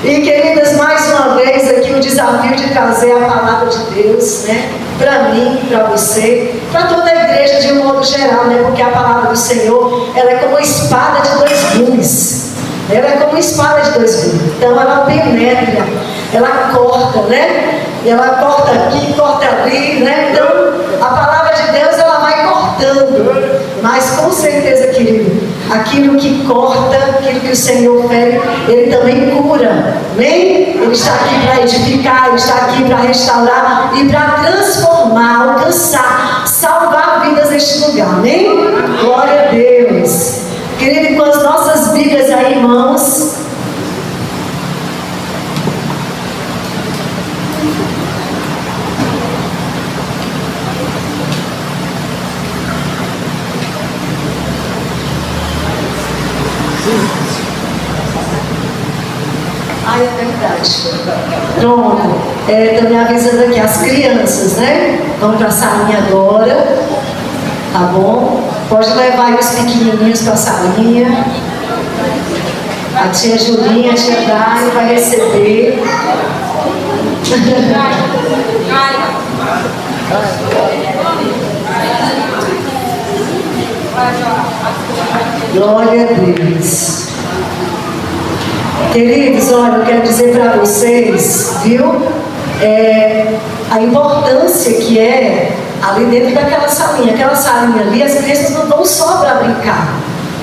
E queridas, mais uma vez aqui o desafio de trazer a palavra de Deus, né? Para mim, para você, para toda a igreja de um modo geral, né? Porque a palavra do Senhor, ela é como uma espada de dois gumes. Ela é como uma espada de dois gumes. Então ela penetra, ela corta, né? Ela corta aqui, corta ali, né? Então a palavra de Deus, ela vai cortando. Mas com certeza, querido, aquilo que corta, aquilo que o Senhor fere, Ele também cura. Amém? Ele está aqui para edificar, Ele está aqui para restaurar e para transformar, alcançar, salvar vidas neste lugar. Amém? Glória a Deus. Querido, com as nossas Bíblias aí, irmãos. Ai, é verdade. Pronto. Estou me avisando aqui, as crianças, né? Vão para a salinha agora. Tá bom? Pode levar aí os pequenininhos para a salinha. A tia Julinha, a tia Dai vai receber. Glória a Deus. Queridos, olha, eu quero dizer para vocês, viu? A importância que é ali dentro daquela salinha. Aquela salinha ali, as crianças não vão só para brincar,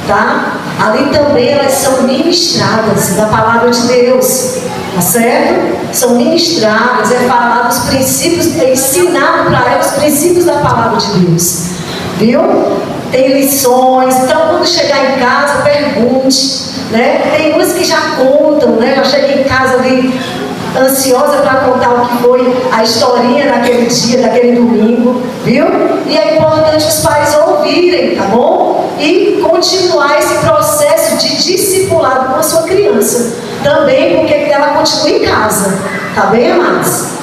tá? Ali também elas são ministradas da palavra de Deus, tá certo? São ministradas, é falado os princípios, é ensinado para elas os princípios da palavra de Deus, viu? Tem lições, então quando chegar em casa, pergunte, né? Tem umas que já contam, né? Já cheguei em casa ali ansiosa para contar o que foi a historinha daquele dia, daquele domingo, viu? E é importante os pais ouvirem, tá bom? E continuar esse processo de discipulado com a sua criança também, porque ela continua em casa, tá bem, amados?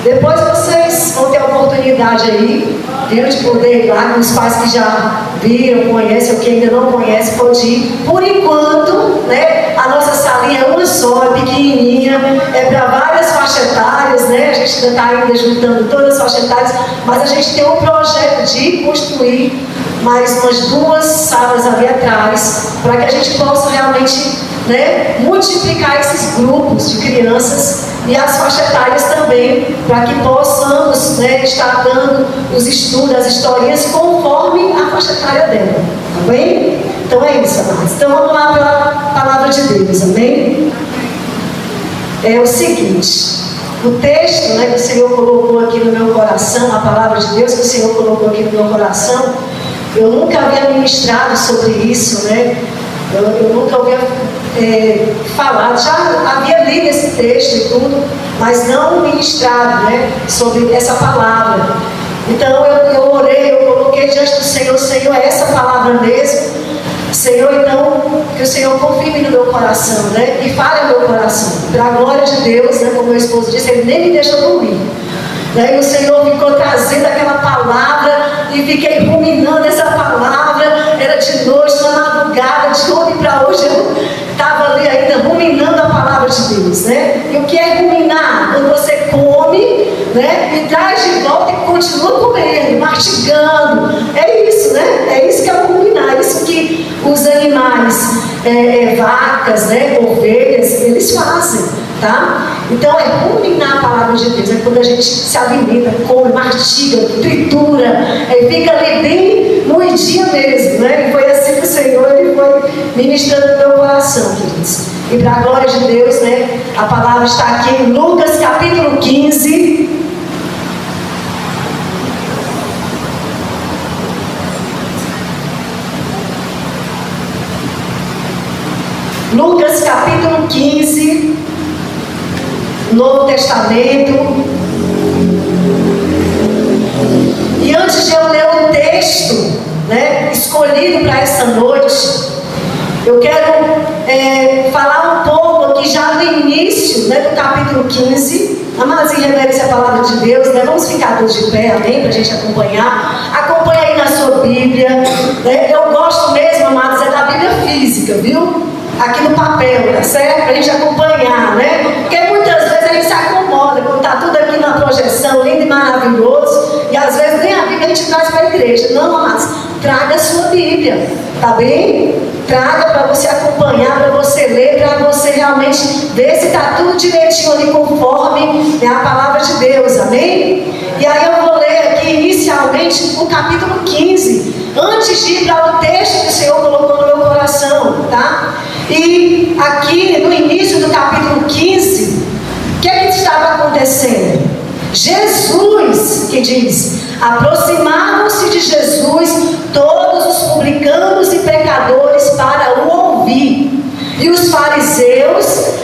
Depois vocês vão ter a oportunidade aí, viu, de poder ir lá com os pais que já viram, conhecem, ou que ainda não conhecem, pode ir. Por enquanto, né, a nossa salinha é uma só, é pequenininha, é para várias faixas etárias, né? A gente ainda está ainda juntando todas as faixas etárias, mas a gente tem um projeto de construir mais umas 2 salas ali atrás, para que a gente possa realmente, né, multiplicar esses grupos de crianças e as faixas etárias também, para que possamos, né, estar dando os estudos, as historinhas conforme a faixa etária dela, tá bem? Então é isso, amados. Então vamos lá para a palavra de Deus, amém? É o seguinte, o texto, né, que o Senhor colocou aqui no meu coração, a palavra de Deus que o Senhor colocou aqui no meu coração, eu nunca havia ministrado sobre isso, né? Eu nunca havia falado, já havia lido esse texto e tudo, mas não ministrado, né, sobre essa palavra. Então eu orei, eu coloquei diante do Senhor, Senhor, é essa palavra mesmo? Senhor, então, que o Senhor confirme no meu coração, né, e fale no meu coração, para a glória de Deus, né, como meu esposo disse, ele nem me deixa dormir. Né, e o Senhor ficou trazendo aquela palavra e fiquei ruminando essa palavra, era de noite, na madrugada, de ontem para hoje eu estava ali ainda ruminando a palavra de Deus, né? E o que é ruminar? Quando você come, né, e traz de volta e continua comendo, mastigando, é isso, né? É isso que é o ruminar, é isso que os animais, vacas, né, ovelhas, eles fazem, tá? Então é ruminar a palavra de Deus, é quando a gente se alimenta, come, mastiga, tritura, fica ali bem moidinha mesmo, né? E foi assim que o Senhor ele foi ministrando no meu coração, queridos. E para a glória de Deus, né? A palavra está aqui em Lucas capítulo 15. Lucas capítulo 15, Novo Testamento. E antes de eu ler o texto, né, escolhido para essa noite, eu quero falar um pouco aqui já no início, né, do capítulo 15. Amados, em reverência à palavra de Deus, né, vamos ficar todos de pé, amém, para a gente acompanhar. Acompanha aí na sua Bíblia, né? Eu gosto mesmo, amados, é da Bíblia física, viu? Aqui no papel, tá certo? Para a gente acompanhar, né? gente traz para a igreja. Não, amados, traga a sua Bíblia, tá bem? Traga para você acompanhar, para você ler, para você realmente ver se está tudo direitinho ali conforme a palavra de Deus, amém? E aí eu vou ler aqui inicialmente o capítulo 15, antes de ir para o texto que o Senhor colocou no meu coração, tá? E aqui no início do capítulo 15, o que estava acontecendo? Jesus, que diz, aproximaram-se de Jesus todos os publicanos e pecadores para o ouvir. E os fariseus,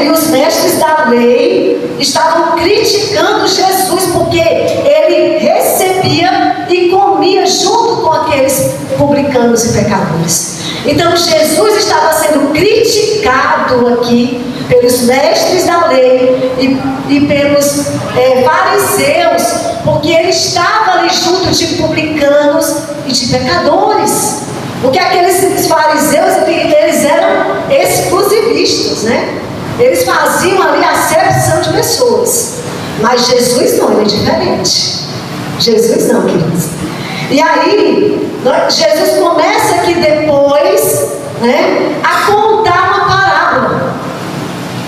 e os mestres da lei estavam criticando Jesus porque ele recebia e comia junto com aqueles publicanos e pecadores. Então Jesus estava sendo criticado aqui pelos mestres da lei e pelos fariseus, porque ele estava ali junto de publicanos e de pecadores. Porque aqueles fariseus, eles eram exclusivistas, né? Eles faziam ali a acepção de pessoas. Mas Jesus não, ele é diferente. Jesus não, queridos. E aí, Jesus começa aqui depois, a contar uma parábola.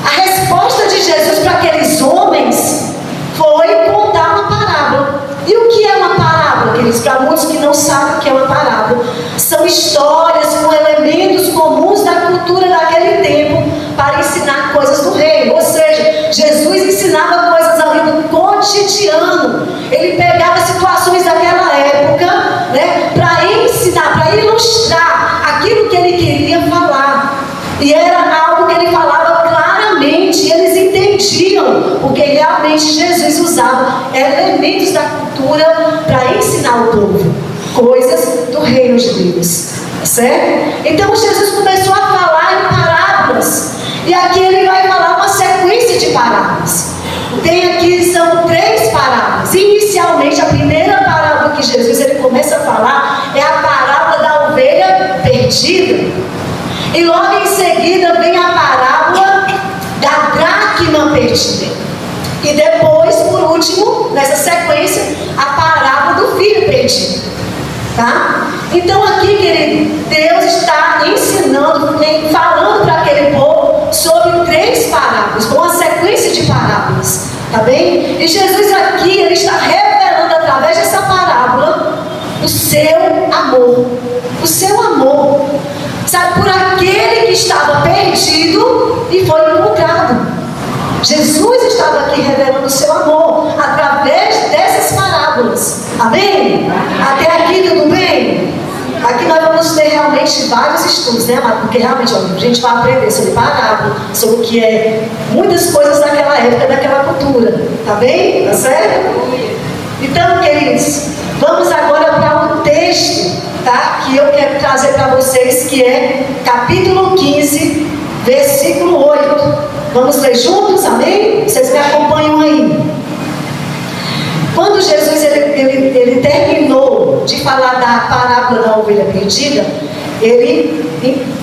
A resposta de Jesus para aqueles homens foi contar uma parábola. E o que é uma parábola, queridos? Para muitos que não sabem o que é uma parábola, são histórias com elementos comuns da cultura daquele tempo para ensinar coisas do reino. Ou seja, Jesus ensinava coisas ali do cotidiano. Ele pegava situações daquela época, para ensinar, para ilustrar aquilo que ele queria falar. E era algo que ele falava claramente, e eles entendiam, porque realmente Jesus usava elementos da cultura para ensinar o povo coisas do reino de Deus, certo? Então Jesus começou a falar em parábolas, e aqui ele vai falar uma sequência de parábolas. Tem aqui, são 3 parábolas. Inicialmente, a primeira parábola que Jesus ele começa a falar é a parábola da ovelha perdida. E logo em seguida vem a parábola da dracma perdida. E depois, por último, nessa sequência, a parábola do filho perdido. Tá? Então aqui, querido, Deus está ensinando, falando para aquele povo sobre 3 parábolas, com uma sequência de parábolas. Tá bem? E Jesus aqui, ele está revelando através dessa parábola o seu amor. O seu amor. Sabe, por aquele que estava perdido e foi encontrado. Jesus estava aqui revelando o seu amor através dessas parábolas. Amém? Até aqui tudo bem? Aqui nós vamos ter realmente vários estudos, porque realmente a gente vai aprender sobre parábola, sobre o que é muitas coisas daquela época, daquela cultura. Tá bem? Tá certo? Então, queridos, vamos agora para o texto, tá? Que eu quero trazer para vocês, que é capítulo 15, versículo 8. Vamos ler juntos, amém? Vocês me acompanham aí. Quando Jesus ele terminou de falar da parábola da ovelha perdida, ele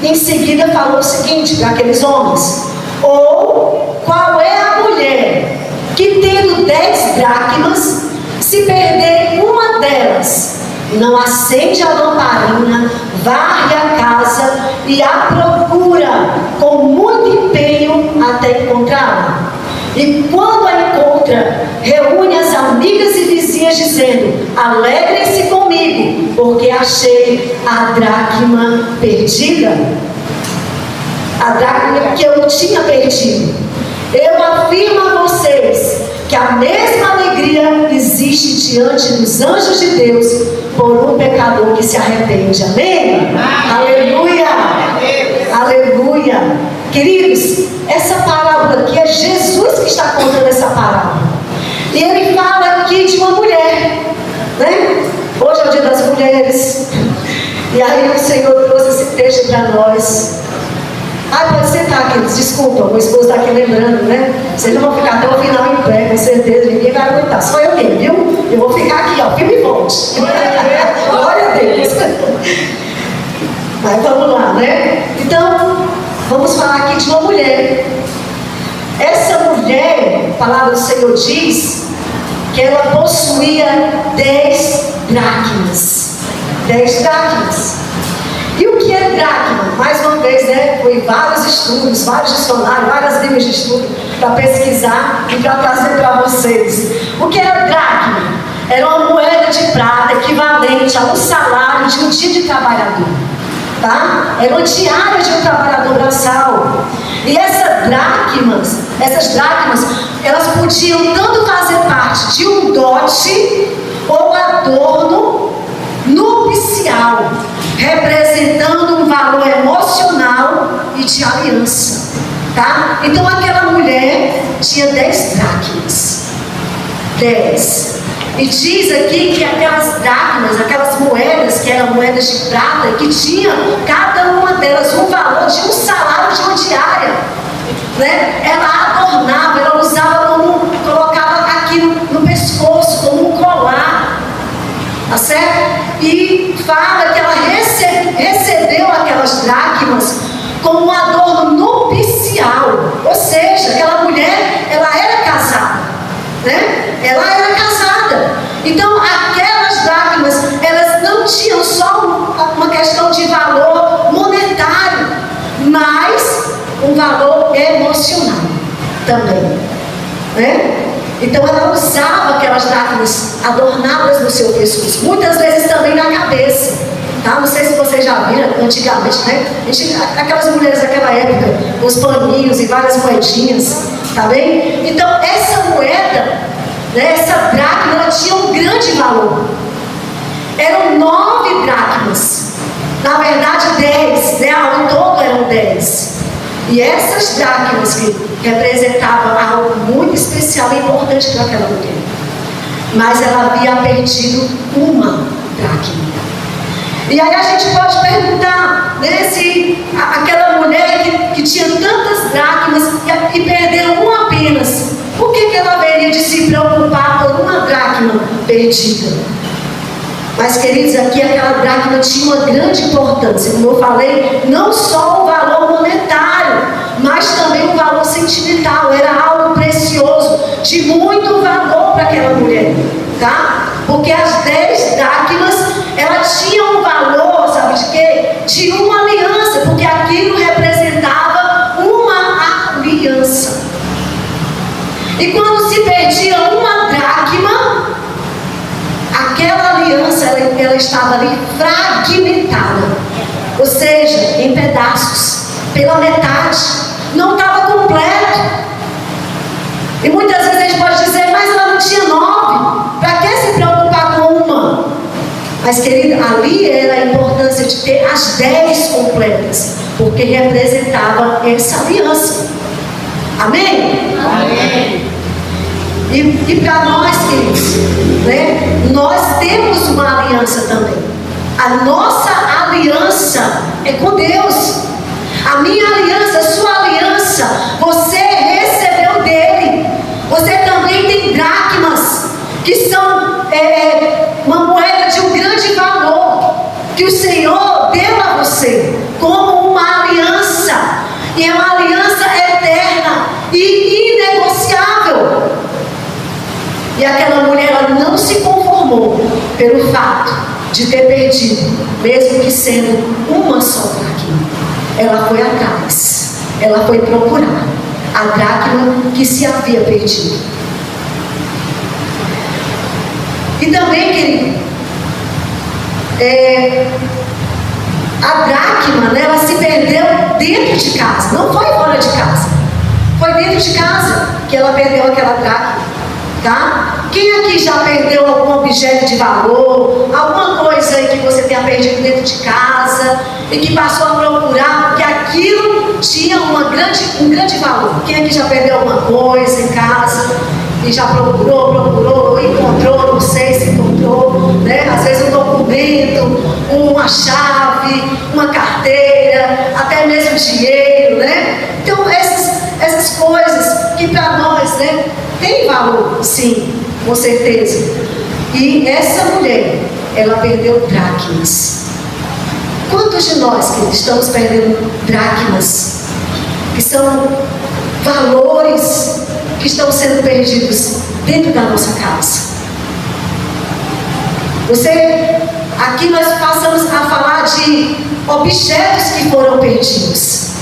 em seguida falou o seguinte para aqueles homens: ou qual é a mulher que, tendo 10 dracmas, se perder uma delas, não acende a lamparina, varre a casa e a procura com muito empenho até encontrá-la? E quando a encontra, reúne as amigas e vizinhas dizendo: alegrem-se comigo, porque achei a dracma perdida. A dracma que eu tinha perdido. Eu afirmo a vocês que a mesma alegria existe diante dos anjos de Deus por um pecador que se arrepende. Amém? Aleluia! Aleluia! Queridos, essa parábola aqui é Jesus que está contando essa parábola. E ele fala aqui de uma mulher, Hoje é o dia das mulheres. E aí o Senhor trouxe esse texto para nós. Pode sentar, queridos, desculpa, o esposo está aqui lembrando, Vocês não vão ficar até o final em pé, com certeza, ninguém vai aguentar. Só eu mesmo, viu? Eu vou ficar aqui, firme e forte. Glória a Deus. Mas vamos lá, Então, vamos falar aqui de uma mulher. Essa mulher, a palavra do Senhor diz que ela possuía 10 dracmas. 10 dracmas. E o que é dracma? Mais uma vez, né? Foi vários estudos, vários dicionários, várias linhas de estudo para pesquisar e para trazer para vocês. O que era dracma? Era uma moeda de prata equivalente a um salário de um dia de trabalhador. Tá? Era uma diária de um trabalhador braçal. E essas dracmas, elas podiam tanto fazer parte de um dote ou adorno nupcial, representando um valor emocional e de aliança. Tá? Então aquela mulher tinha 10 dracmas. 10. E diz aqui que aquelas dracmas, aquelas moedas, que eram moedas de prata, que tinham cada uma delas um valor de um salário de uma diária, né? Ela adornava, ela usava colocava aquilo no pescoço, como um colar, tá certo? E fala que ela recebeu aquelas dracmas como um adorno nupcial, ou seja, aquela mulher, ela era casada, né? Ela era casada. Então, aquelas dracmas, elas não tinham só uma questão de valor monetário, mas um valor emocional também, né? Então, ela usava aquelas dracmas adornadas no seu pescoço, muitas vezes também na cabeça, tá? Não sei se vocês já viram antigamente, né? Aquelas mulheres daquela época, com os paninhos e várias moedinhas, tá bem? Então, essa moeda, essa dracma, ela tinha um grande valor. Eram 9 dracmas. Na verdade, 10, né? Ao todo eram 10. E essas dracmas que representavam algo muito especial e importante para aquela mulher. Mas ela havia perdido uma dracma. E aí a gente pode perguntar, né, se aquela mulher que tinha tantas dracmas e perdeu uma apenas, por que ela haveria de se preocupar por uma dracma perdida? Mas, queridos, aqui aquela dracma tinha uma grande importância. Como eu falei, não só o valor monetário, mas também o valor sentimental. Era algo precioso, de muito valor para aquela mulher, tá? Porque as 10 dracmas, elas tinham um valor, sabe de quê? De uma aliança, porque aquilo representava uma aliança. E quando se perdia uma dracma, aquela aliança, ela estava ali fragmentada, ou seja, em pedaços, pela metade, não estava completo. E muitas vezes a gente pode dizer, mas ela não tinha 9, para que se preocupar com uma? Mas, querida, ali era a importância de ter as 10 completas, porque representava essa aliança. Amém? Amém. E para nós, queridos, né, nós temos uma aliança também. A nossa aliança é com Deus. A minha aliança, a sua aliança, você recebeu dele. Você também tem dracmas, que são uma moeda de um grande valor, que o Senhor deu a você, como uma aliança. E é uma aliança eterna e inegociável. E aquela mulher, ela não se conformou pelo fato de ter perdido, mesmo que sendo uma só dracma. Ela foi atrás, ela foi procurar a dracma que se havia perdido. E também, querido, a dracma, né, ela se perdeu dentro de casa, não foi fora de casa. Foi dentro de casa que ela perdeu aquela dracma. Tá? Quem aqui já perdeu algum objeto de valor, alguma coisa aí que você tenha perdido dentro de casa e que passou a procurar porque aquilo tinha um grande valor? Quem aqui já perdeu alguma coisa em casa e já procurou, encontrou, não sei se encontrou, né? Às vezes um documento, uma chave, uma carteira, até mesmo dinheiro, né? Então essas coisas que para nós, né, tem valor, sim, com certeza. E essa mulher, ela perdeu dracmas. Quantos de nós que estamos perdendo dracmas, que são valores que que estão sendo perdidos dentro da nossa casa? Aqui nós passamos a falar de objetos que foram perdidos.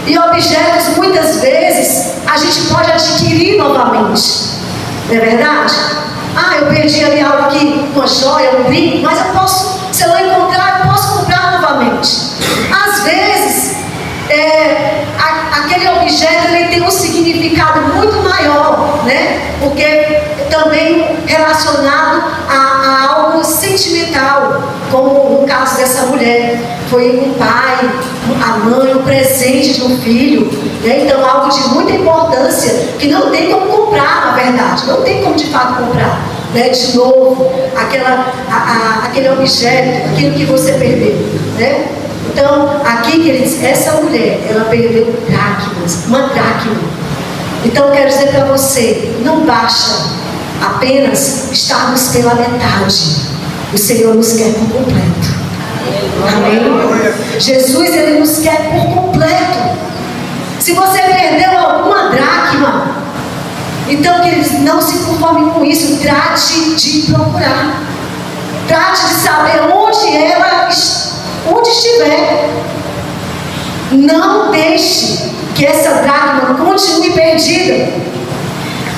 E objetos, muitas vezes, a gente pode adquirir novamente. Não é verdade? Eu perdi ali algo aqui, uma joia, um brinco, mas eu posso, se eu não encontrar, eu posso comprar novamente. Às vezes, aquele objeto ele tem um significado muito maior, né? Porque também relacionado a algo sentimental, como no caso dessa mulher, foi um pai, a mãe, um presente de um filho, né? Então algo de muita importância que não tem como comprar, na verdade, não tem como de fato comprar, né? De novo, aquele objeto, aquilo que você perdeu, né? Então, aqui, queridos, essa mulher, ela perdeu dracmas, uma dracma. Então, eu quero dizer para você, não basta apenas estarmos pela metade. O Senhor nos quer por completo. Amém? Jesus, Ele nos quer por completo. Se você perdeu alguma dracma, então, queridos, não se conforme com isso. Trate de procurar. Trate de saber onde estiver. Não deixe que essa dracma continue perdida,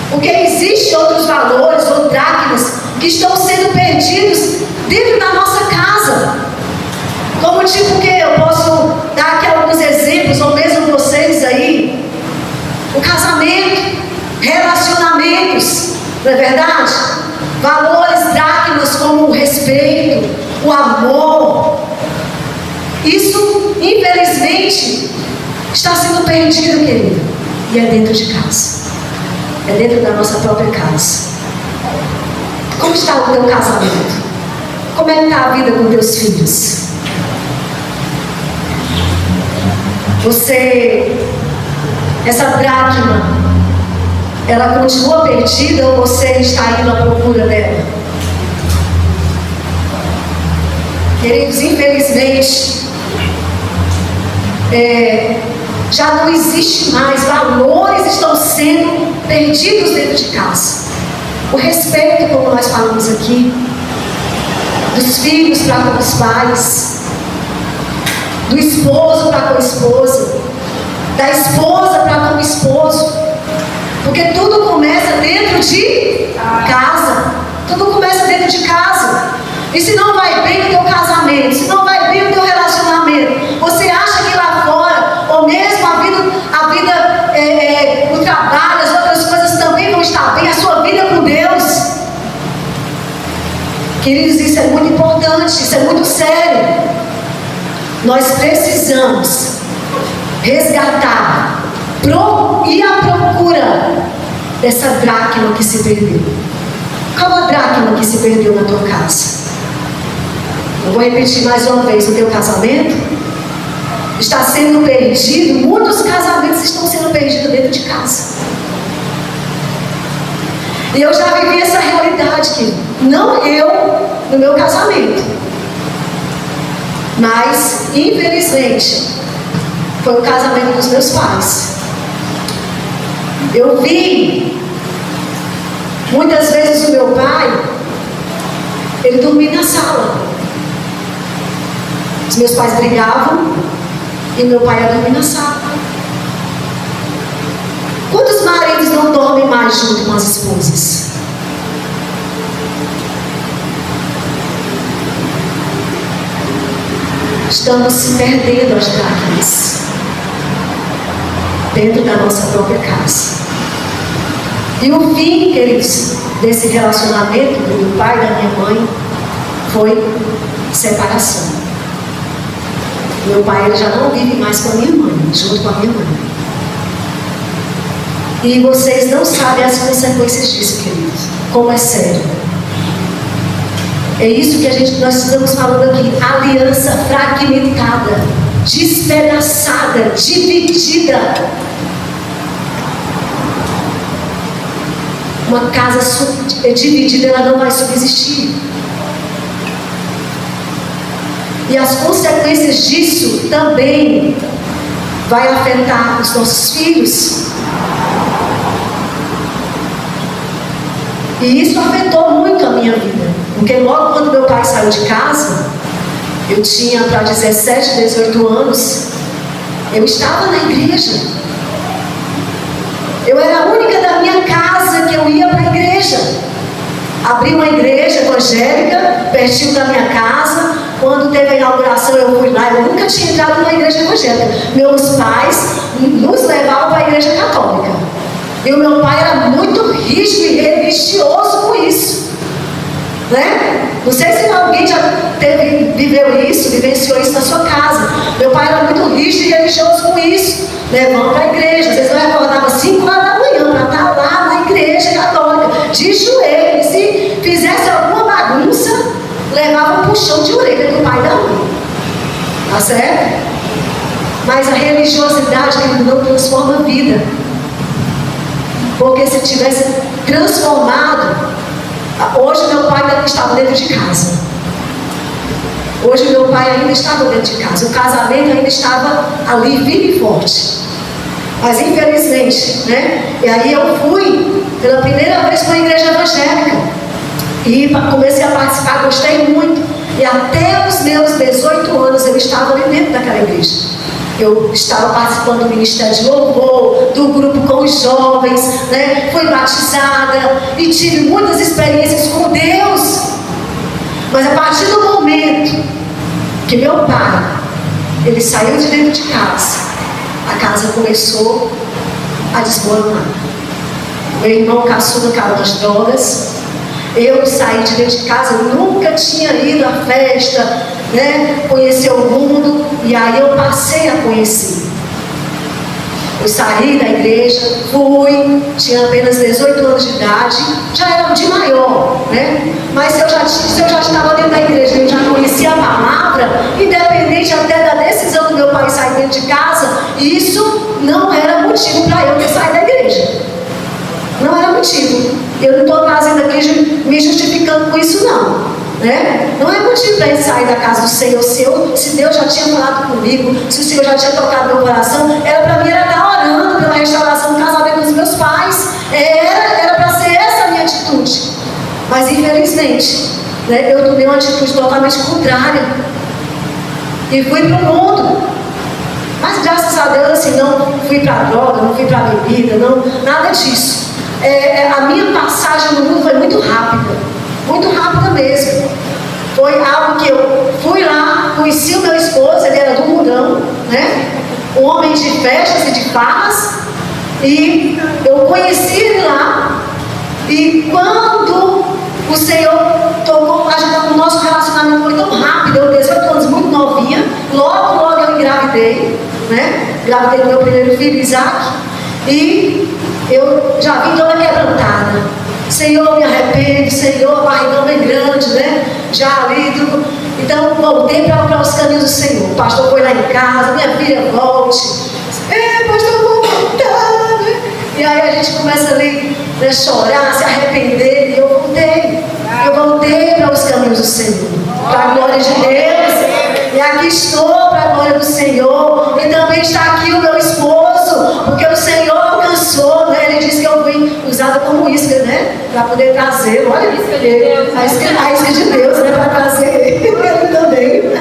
porque existem outros valores ou dracmas que estão sendo perdidos dentro da nossa casa. Como tipo o que? Eu posso dar aqui alguns exemplos, ou mesmo vocês aí. O casamento, relacionamentos, não é verdade? Valores, dracmas como o respeito, o amor. Isso, infelizmente, está sendo perdido, querido. E é dentro de casa. É dentro da nossa própria casa. Como está o teu casamento? Como é que está a vida com teus filhos? Essa dracma, ela continua perdida ou você está indo à procura dela? Queridos, infelizmente, já não existe mais, valores estão sendo perdidos dentro de casa. O respeito, como nós falamos aqui, dos filhos para com os pais, do esposo para com a esposa, da esposa para com o esposo, porque tudo começa dentro de casa. Tudo começa dentro de casa. E se não vai bem no teu casamento, se não vai bem no teu relacionamento, você acha que lá fora, ou mesmo a vida no trabalho, as outras coisas também vão estar bem, a sua vida com Deus? Queridos, isso é muito importante, isso é muito sério. Nós precisamos resgatar, ir à procura dessa dracma que se perdeu. Qual a dracma que se perdeu na tua casa? Eu vou repetir mais uma vez: o teu casamento está sendo perdido. Muitos casamentos estão sendo perdidos dentro de casa. E eu já vivi essa realidade, querido. Não eu no meu casamento, mas infelizmente foi o casamento dos meus pais. Eu vi muitas vezes o meu pai, ele dormia na sala. Os meus pais brigavam e meu pai ia dormir na sala. Quantos maridos não dormem mais junto com as esposas? Estamos perdendo as dracmas dentro da nossa própria casa. E o fim, queridos, desse relacionamento do meu pai e da minha mãe foi separação. Meu pai, ele já não vive mais com a minha mãe, junto com a minha mãe. E vocês não sabem as consequências disso, queridos. Como é sério. É isso que nós estamos falando aqui. Aliança fragmentada, despedaçada, dividida. Uma casa dividida, ela não vai subsistir. E as consequências disso também vai afetar os nossos filhos. E isso afetou muito a minha vida, porque logo quando meu pai saiu de casa, eu tinha para 17, 18 anos, eu estava na igreja. Eu era a única da minha casa que eu ia para a igreja. Abri uma igreja evangélica pertinho da minha casa. Quando teve a inauguração eu fui lá. Eu nunca tinha entrado numa igreja evangélica. Meus pais nos levavam para a igreja católica. E o meu pai era muito rígido e religioso com isso, né? Não sei se alguém já viveu isso, vivenciou isso na sua casa. Meu pai era muito rígido e religioso com isso, levando para a igreja. Às vezes eu acordava 5 horas da manhã para estar lá na igreja católica, de joelho. Se fizesse alguma bagunça, levava um puxão de orelha do pai da mãe. Tá certo? Mas a religiosidade não transforma a vida. Porque se tivesse transformado, hoje meu pai ainda estava dentro de casa. Hoje meu pai ainda estava dentro de casa. O casamento ainda estava ali, firme e forte. Mas infelizmente, né? E aí eu fui pela primeira vez para a igreja evangélica. E comecei a participar, gostei muito. E até os meus 18 anos eu estava ali dentro daquela igreja. Eu estava participando do ministério de louvor, do grupo com os jovens, né? Fui batizada e tive muitas experiências com Deus. Mas a partir do momento que meu pai, ele saiu de dentro de casa, a casa começou a desmoronar. Meu irmão caçula caiu nas drogas. Eu saí de dentro de casa, eu nunca tinha ido à festa, né? Conhecer o mundo, e aí eu passei a conhecer. Eu saí da igreja, fui, tinha apenas 18 anos de idade, já era de maior, né? Mas se eu já estava dentro da igreja, eu já conhecia a palavra, independente até da decisão do meu pai sair dentro de casa, isso não era motivo para eu ter saído da igreja. Não era motivo. Eu não estou trazendo aqui me justificando com isso, não, né? Não é motivo para ele sair da casa do Senhor. Se Deus já tinha falado comigo, se o Senhor já tinha tocado meu coração, era para mim estar orando pela restauração do casamento dos meus pais. Era para ser essa a minha atitude. Mas infelizmente, né, eu tomei uma atitude totalmente contrária e fui para o mundo. Mas graças a Deus, assim, não fui para a droga, não fui para a bebida, não, nada disso. A minha passagem no mundo foi muito rápida mesmo. Foi algo que eu fui lá, conheci o meu esposo, ele era do mundão, né? Um homem de festas e de farras, e eu conheci ele lá. E quando o Senhor tocou, o nosso relacionamento foi tão rápido, eu 18 anos, muito novinha, logo eu engravidei, né? Engravidei do meu primeiro filho, Isaac, e eu já vim toda quebrantada. Senhor, me arrependo, Senhor, a barrigão bem grande, né? Já ali, tudo. Então, voltei para os caminhos do Senhor. O pastor foi lá em casa, minha filha, volte. Pastor, vou voltar, né? E aí a gente começa ali, né, chorar, se arrepender. E eu voltei para os caminhos do Senhor, para a glória de Deus. E aqui estou para a glória do Senhor. E também está aqui o meu esposo, porque o Senhor alcançou, né? Ele disse que eu fui usada como isca, né? Para poder trazê-lo. Olha a isca de Deus, né? Para trazer ele também.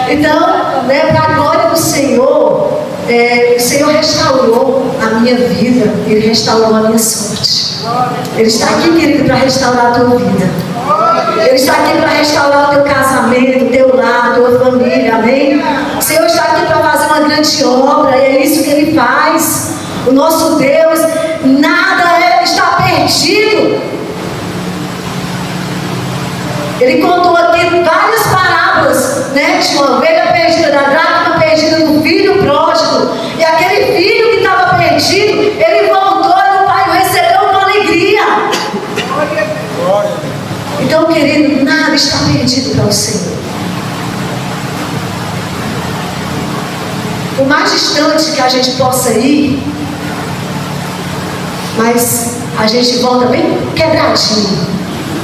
Então, né, para a glória do Senhor, o Senhor restaurou a minha vida, Ele restaurou a minha sorte. Ele está aqui, querido, para restaurar a tua vida. Ele está aqui para restaurar o teu casamento, o teu lar, a tua família, amém? O Senhor está aqui para fazer uma grande obra, e é isso que Ele faz. O nosso Deus, nada está perdido. Ele contou aqui várias parábolas, né? De uma ovelha perdida, da dracma perdida, do filho pródigo. E aquele filho que estava perdido, ele voltou e o pai o recebeu com alegria. Então, querido, nada está perdido para o Senhor. Por mais distante que a gente possa ir, mas a gente volta bem quebradinho,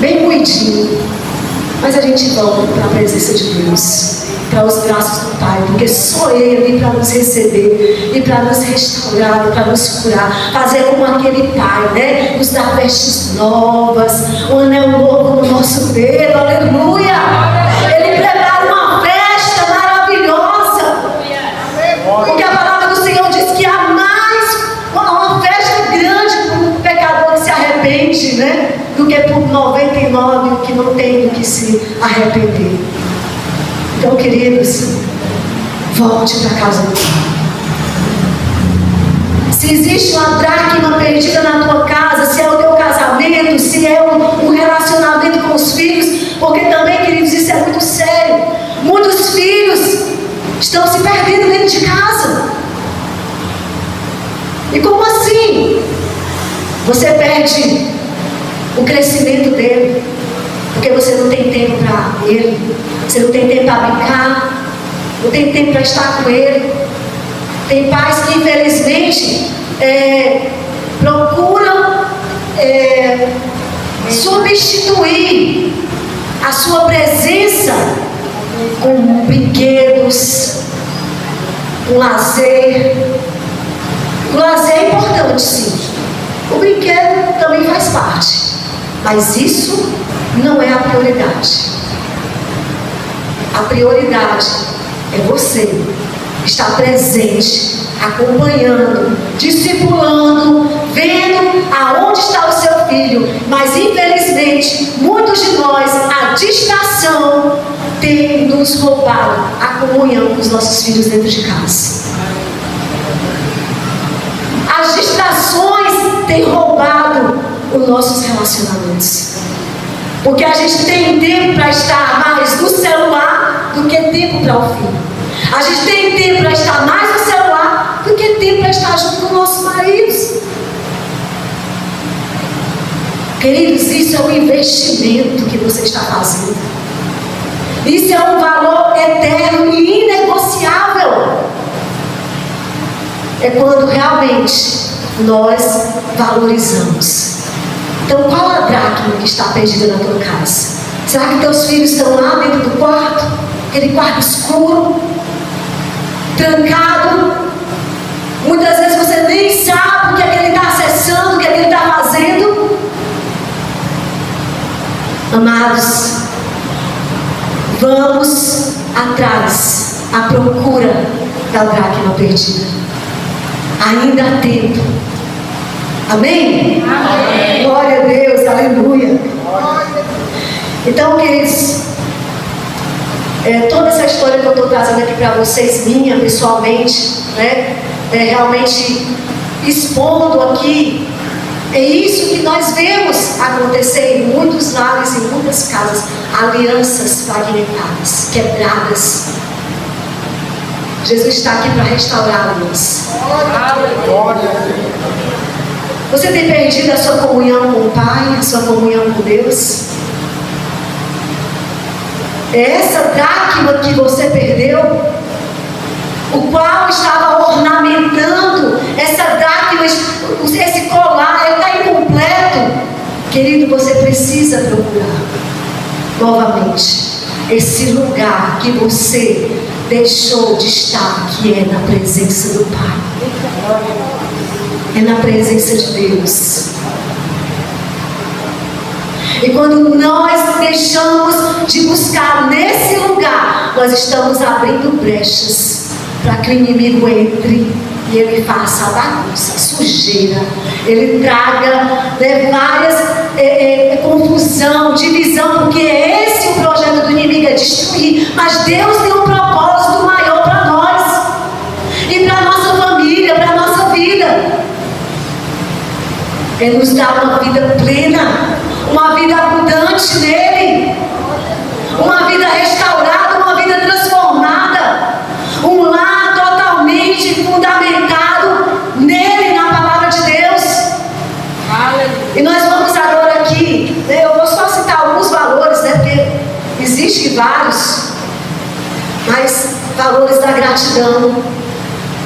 bem moidinho, mas a gente volta para a presença de Deus, para os braços do Pai, porque só Ele para nos receber e para nos restaurar, para nos curar, fazer como aquele pai, né? nos dar vestes novas, um anel novo no nosso dedo, aleluia. Ele prepara uma festa maravilhosa, porque a palavra do Senhor diz que há mais, uma festa grande para um pecador que se arrepende, né? Do que por 99 que não tem do que se arrepender. Então, queridos, volte para casa do Pai. Se existe uma dracma perdida na tua casa, se é o teu casamento, se é um relacionamento com os filhos, porque também, queridos, isso é muito sério. Muitos filhos estão se perdendo dentro de casa. E como assim? Você perde o crescimento dele, porque você não tem tempo para ele, você não tem tempo para brincar, não tem tempo para estar com ele. Tem pais que infelizmente procuram substituir a sua presença com brinquedos, com lazer. O lazer é importante, sim. O brinquedo também faz parte, mas isso não é a prioridade. A prioridade é você estar presente, acompanhando, discipulando, vendo aonde está o seu filho. Mas infelizmente, muitos de nós, a distração tem nos roubado a comunhão com os nossos filhos dentro de casa. As distrações têm roubado os nossos relacionamentos, porque a gente tem tempo para estar mais no celular do que tempo para o filho. A gente tem tempo para estar mais no celular do que tempo para estar junto com nossos maridos. Queridos, isso é um investimento que você está fazendo. Isso é um valor eterno e inegociável. É quando realmente nós valorizamos. Então, qual a dracma que está perdida na tua casa? Será que teus filhos estão lá dentro do quarto? Aquele quarto escuro, trancado. Muitas vezes você nem sabe o que é que ele está acessando, o que é que ele está fazendo. Amados, vamos atrás, à procura da dracma perdida. Ainda há tempo. Amém? Amém. Glória a Deus, aleluia. Então, queridos, toda essa história que eu estou trazendo aqui para vocês, minha pessoalmente, né, realmente expondo aqui, é isso que nós vemos acontecer em muitos lares, em muitas casas, alianças fragmentadas, quebradas. Jesus está aqui para restaurar alianças. Você tem perdido a sua comunhão com o Pai, a sua comunhão com Deus? É essa dracma que você perdeu, o qual estava ornamentando essa dracma, esse colar, ele está incompleto. Querido, você precisa procurar novamente esse lugar que você deixou de estar, que é na presença do Pai, é na presença de Deus. E quando nós deixamos de buscar nesse lugar, nós estamos abrindo brechas para que o inimigo entre e ele faça a bagunça, a sujeira, ele traga várias confusão, divisão, porque esse é o projeto do inimigo, é destruir. Mas Deus tem um propósito maior para nós e para a nossa família, para a nossa vida. É nos dar uma vida plena, uma vida abundante nele, uma vida restaurada, uma vida transformada, um lar totalmente fundamentado nele, na palavra de Deus. E nós vamos agora aqui, né, eu vou só citar alguns valores, né, porque existem vários, mas valores da gratidão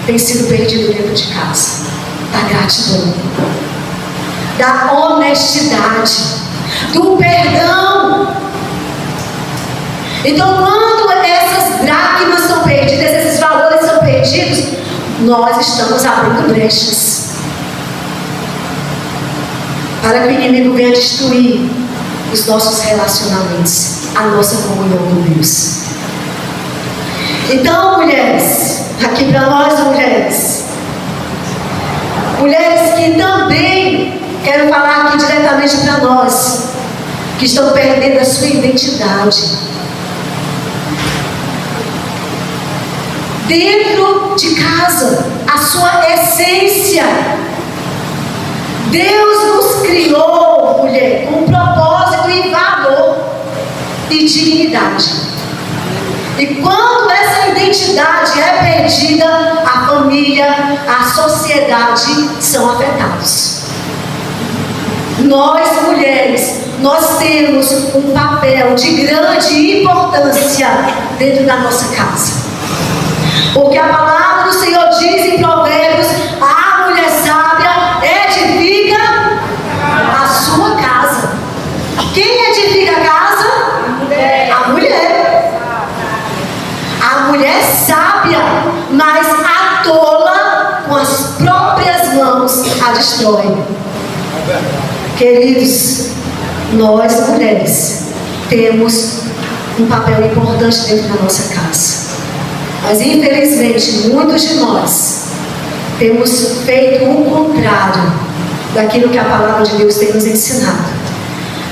têm sido perdidos dentro de casa. Da gratidão, da honestidade, do perdão. Então, quando essas dracmas são perdidas, esses valores são perdidos, nós estamos abrindo brechas. para que o inimigo venha destruir os nossos relacionamentos, a nossa comunhão com Deus. Então, mulheres, aqui para nós mulheres que também, quero falar aqui diretamente para nós, que estão perdendo a sua identidade. Dentro de casa, a sua essência. Deus nos criou, mulher, com propósito e valor e dignidade. E quando essa identidade é perdida, a família, a sociedade são afetados. Nós, mulheres, nós temos um papel de grande importância dentro da nossa casa. Porque a palavra do Senhor diz em Provérbios: a mulher sábia edifica a sua casa. Quem edifica a casa? A mulher. A mulher sábia, mas a tola com as próprias mãos a destrói. Queridos, nós mulheres temos um papel importante dentro da nossa casa. Mas infelizmente muitos de nós temos feito o contrário daquilo que a palavra de Deus tem nos ensinado.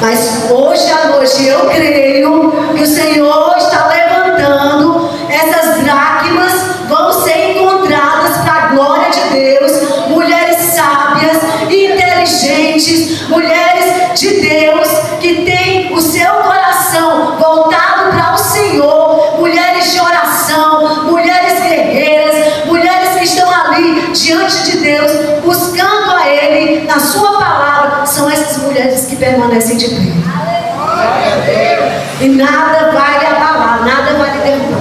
Mas hoje à noite eu creio que o Senhor está levantando essas dracmas, vão ser encontradas para a glória de Deus. Mulheres sábias, inteligentes, mulheres de Deus que têm o seu coração voltado para o Senhor, mulheres de oração, mulheres guerreiras, mulheres que estão ali diante de Deus, buscando a Ele na sua palavra. São essas mulheres que permanecem de pé. E nada vai lhe abalar, nada vai lhe derrubar.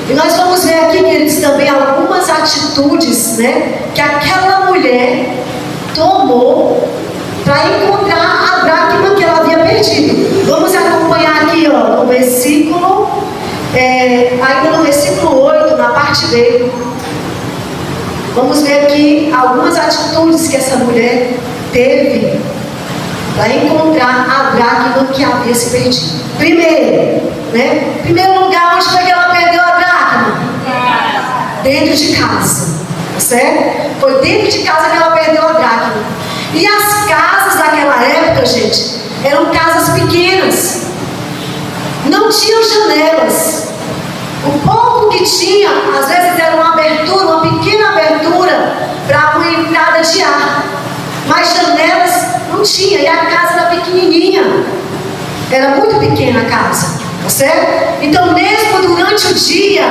E nós vamos ver aqui, queridos, também algumas atitudes, né, que aquela mulher tomou para encontrar a dracma que ela havia perdido. Vamos acompanhar aqui, ó, no versículo, ainda no versículo 8, na parte B. Vamos ver aqui algumas atitudes que essa mulher teve para encontrar a dracma que havia se perdido. Primeiro, né? Primeiro lugar, onde foi que ela perdeu a dracma? Dentro de casa, certo? Foi dentro de casa que ela perdeu a dracma. E as casas daquela época, gente, eram casas pequenas, não tinham janelas. O pouco que tinha, às vezes era uma abertura, uma pequena abertura para uma entrada de ar, mas janelas não tinha, e a casa era pequenininha, era muito pequena a casa, tá certo? Então mesmo durante o dia,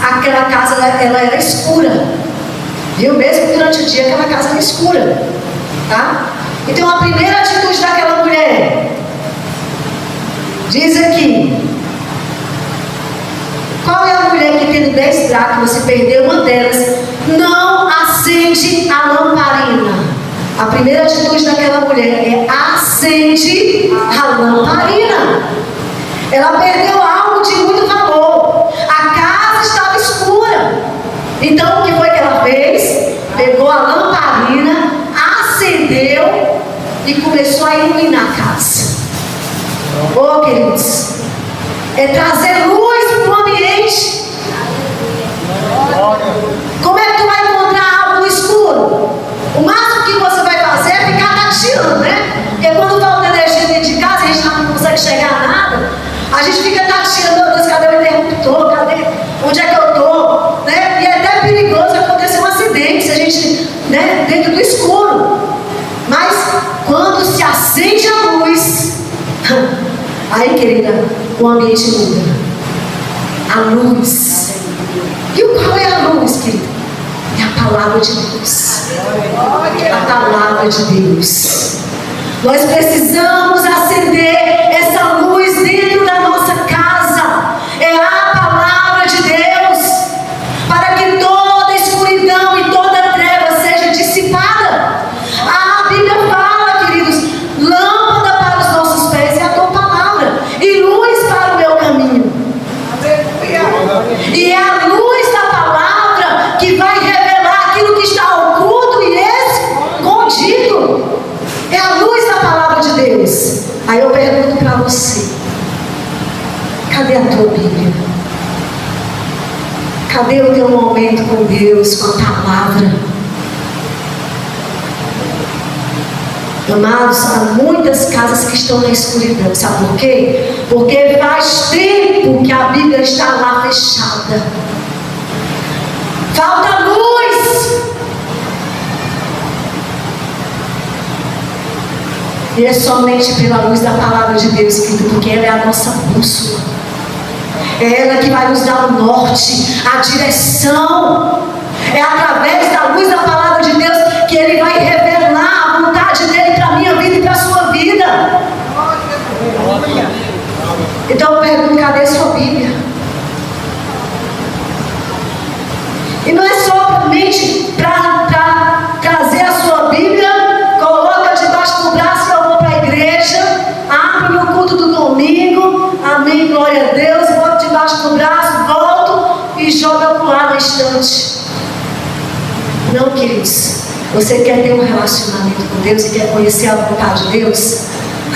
aquela casa ela era escura, viu? Mesmo durante o dia aquela casa era escura, tá? Então a primeira atitude daquela mulher, diz aqui, qual é a mulher que tendo 10 dracmas, se perdeu uma delas, não acende a lamparina? A primeira atitude daquela mulher é acende a lamparina. Ela perdeu algo de muito valor. A casa estava escura. Então o que foi que ela fez? Pegou a lamparina, acendeu e começou a iluminar a casa. Oh, queridos, é trazer luz para o ambiente. Como é que tu vai encontrar algo no escuro? O máximo que você vai fazer é ficar tateando, né? Porque quando falta energia dentro de casa, a gente não consegue chegar a nada, a gente fica tateando: meu Deus, cadê o interruptor? Cadê? Onde é que eu estou? Né? E é até perigoso acontecer um acidente se a gente, né, dentro do escuro. Mas quando se acende a luz, aí, querida, o ambiente muda. A luz. E qual é a luz, querida? É a palavra de Deus. A palavra de Deus. Nós precisamos acender essa luz dentro da nossa casa. É a palavra de Deus, para que toda escuridão e toda treva seja dissipada. A Bíblia fala, queridos, lâmpada para os nossos pés é a tua palavra e luz para o meu caminho. E é a luz da palavra que vai revelar aquilo que está oculto com Deus, com a palavra. Amados, há muitas casas que estão na escuridão. Sabe por quê? Porque faz tempo que a Bíblia está lá fechada. Falta luz. E é somente pela luz da palavra de Deus, querido, porque ela é a nossa bússola. É ela que vai nos dar o norte, a direção. É através da luz da palavra de Deus que Ele vai revelar a vontade dEle para a minha vida e para a sua vida. Então eu pergunto, cadê sua Bíblia? E não é somente para trazer a sua Bíblia, coloca debaixo do braço e eu vou para a igreja, abro no culto do domingo, amém, glória a Deus, boto debaixo do braço, volto e jogo para lá na estante. Não, queridos. Você quer ter um relacionamento com Deus e quer conhecer a vontade de Deus?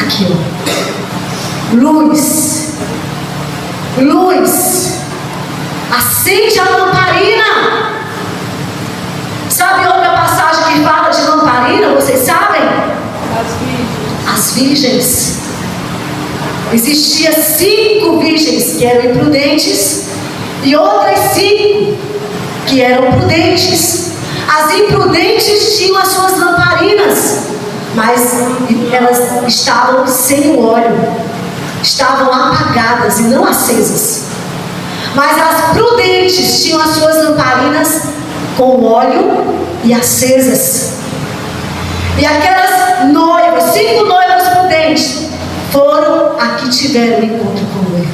Aqui, ó. Luz. Luz. Acende a lamparina. Sabe outra passagem que fala de lamparina? Vocês sabem? As virgens. Existiam 5 virgens que eram imprudentes e outras 5 que eram prudentes. As imprudentes tinham as suas lamparinas, mas elas estavam sem o óleo, estavam apagadas e não acesas. Mas as prudentes tinham as suas lamparinas com óleo e acesas. E aquelas noivas, 5 noivas prudentes, foram a que tiveram encontro com o noivo.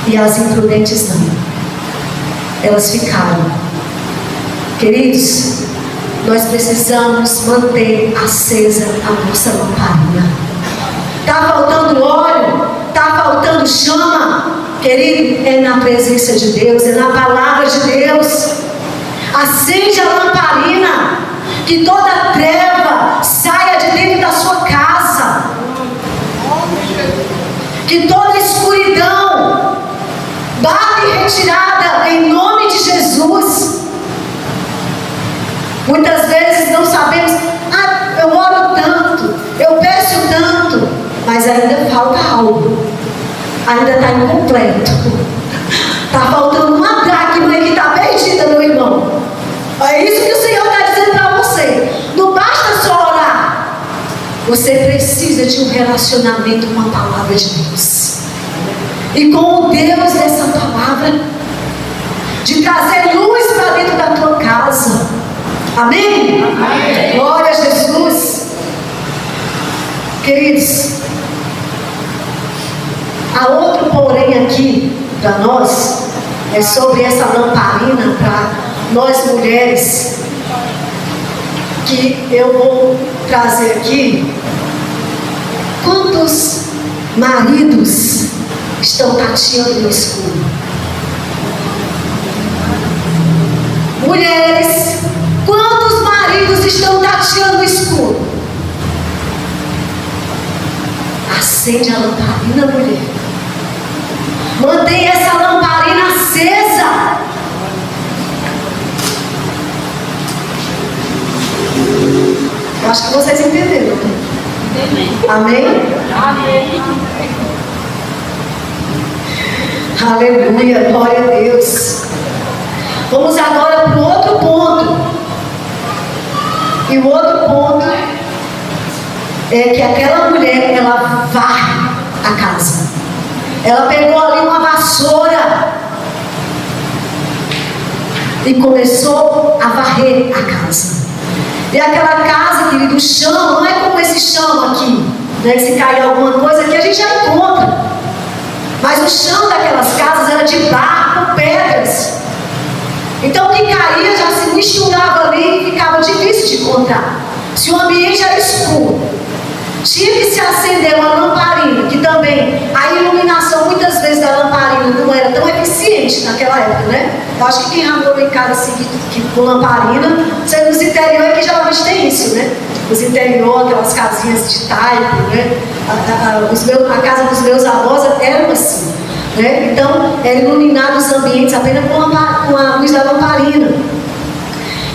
E as imprudentes não. Elas ficaram. Queridos, nós precisamos manter acesa a nossa lamparina. Está faltando óleo? Está faltando chama? Querido, é na presença de Deus, é na palavra de Deus. Acende a lamparina, que toda treva saia de dentro da sua casa, que toda escuridão bata e retirada em nome de Jesus. Muitas vezes não sabemos, eu oro tanto, eu peço tanto, mas ainda falta algo, ainda está incompleto, está faltando uma dracma que está perdida, meu irmão. É isso que o Senhor está dizendo para você. Não basta só orar, você precisa de um relacionamento com a palavra de Deus e com o Deus dessa palavra, de trazer luz para dentro da tua casa. Amém? Amém? Glória a Jesus. Queridos, há outro porém aqui para nós, é sobre essa lamparina para nós mulheres, que eu vou trazer aqui. Quantos maridos estão tateando no escuro? Mulheres, quantos maridos estão tateando no escuro? Acende a lamparina, mulher. Mantenha essa lamparina acesa. Eu acho que vocês entenderam, né? Amém? Amém. Aleluia, glória a Deus. Vamos agora para o outro ponto. E o outro ponto é que aquela mulher, ela varre a casa. Ela pegou ali uma vassoura e começou a varrer a casa. E aquela casa, querido, o chão não é como esse chão aqui, né? Se cair alguma coisa aqui a gente já encontra. Mas o chão daquelas casas era de barro, com pedras. Então o que caía já se misturava ali e ficava difícil de encontrar. Se o ambiente era escuro, tinha que se acender uma lamparina, que também a iluminação muitas vezes da lamparina não era tão eficiente naquela época, né? Eu acho que quem ramou em casa assim, com lamparina, você nos interior é que geralmente tem isso, né? Os interior, aquelas casinhas de taipo, né? A casa dos meus avós eram assim. né? Então, era iluminado os ambientes apenas com a luz da lamparina.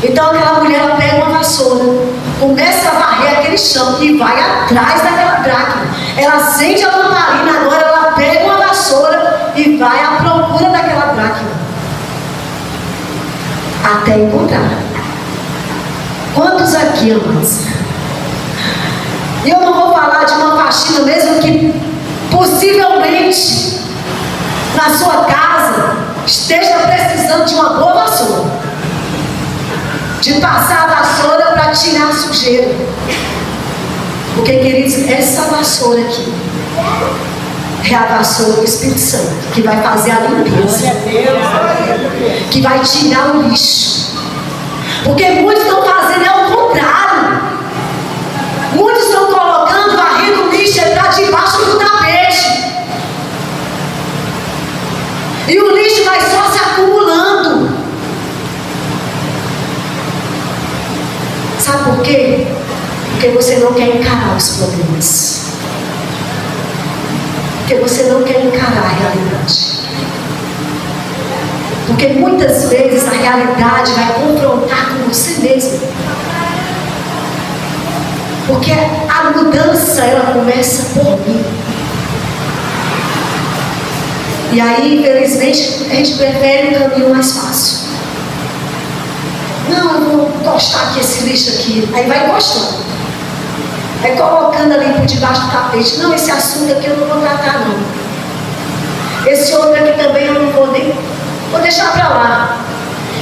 Então, aquela mulher, ela pega uma vassoura, começa a varrer aquele chão e vai atrás daquela dracma. Ela acende a lamparina, agora ela pega uma vassoura e vai à procura daquela dracma, até encontrar. Quantos aqui, amados? E eu não vou falar de uma faxina, mesmo que possivelmente na sua casa esteja precisando de uma boa vassoura, de passar a vassoura para tirar a sujeira. Porque, queridos, essa vassoura aqui é a vassoura do Espírito Santo, que vai fazer a limpeza, que vai tirar o lixo. Porque muitos estão fazendo o contrário. Muitos estão colocando, varrendo o lixo para debaixo do tapete. E o lixo vai só se acumulando. Sabe por quê? Porque você não quer encarar os problemas. Porque você não quer encarar a realidade. Porque muitas vezes a realidade vai confrontar com você mesmo. Porque a mudança, ela começa por mim. E aí, infelizmente, a gente prefere um caminho mais fácil. Não, eu vou encostar aqui esse lixo aqui. Aí vai encostando. Vai colocando ali por debaixo do tapete. Não, esse assunto aqui eu não vou tratar, não. Esse outro aqui também eu não vou nem... Vou deixar para lá.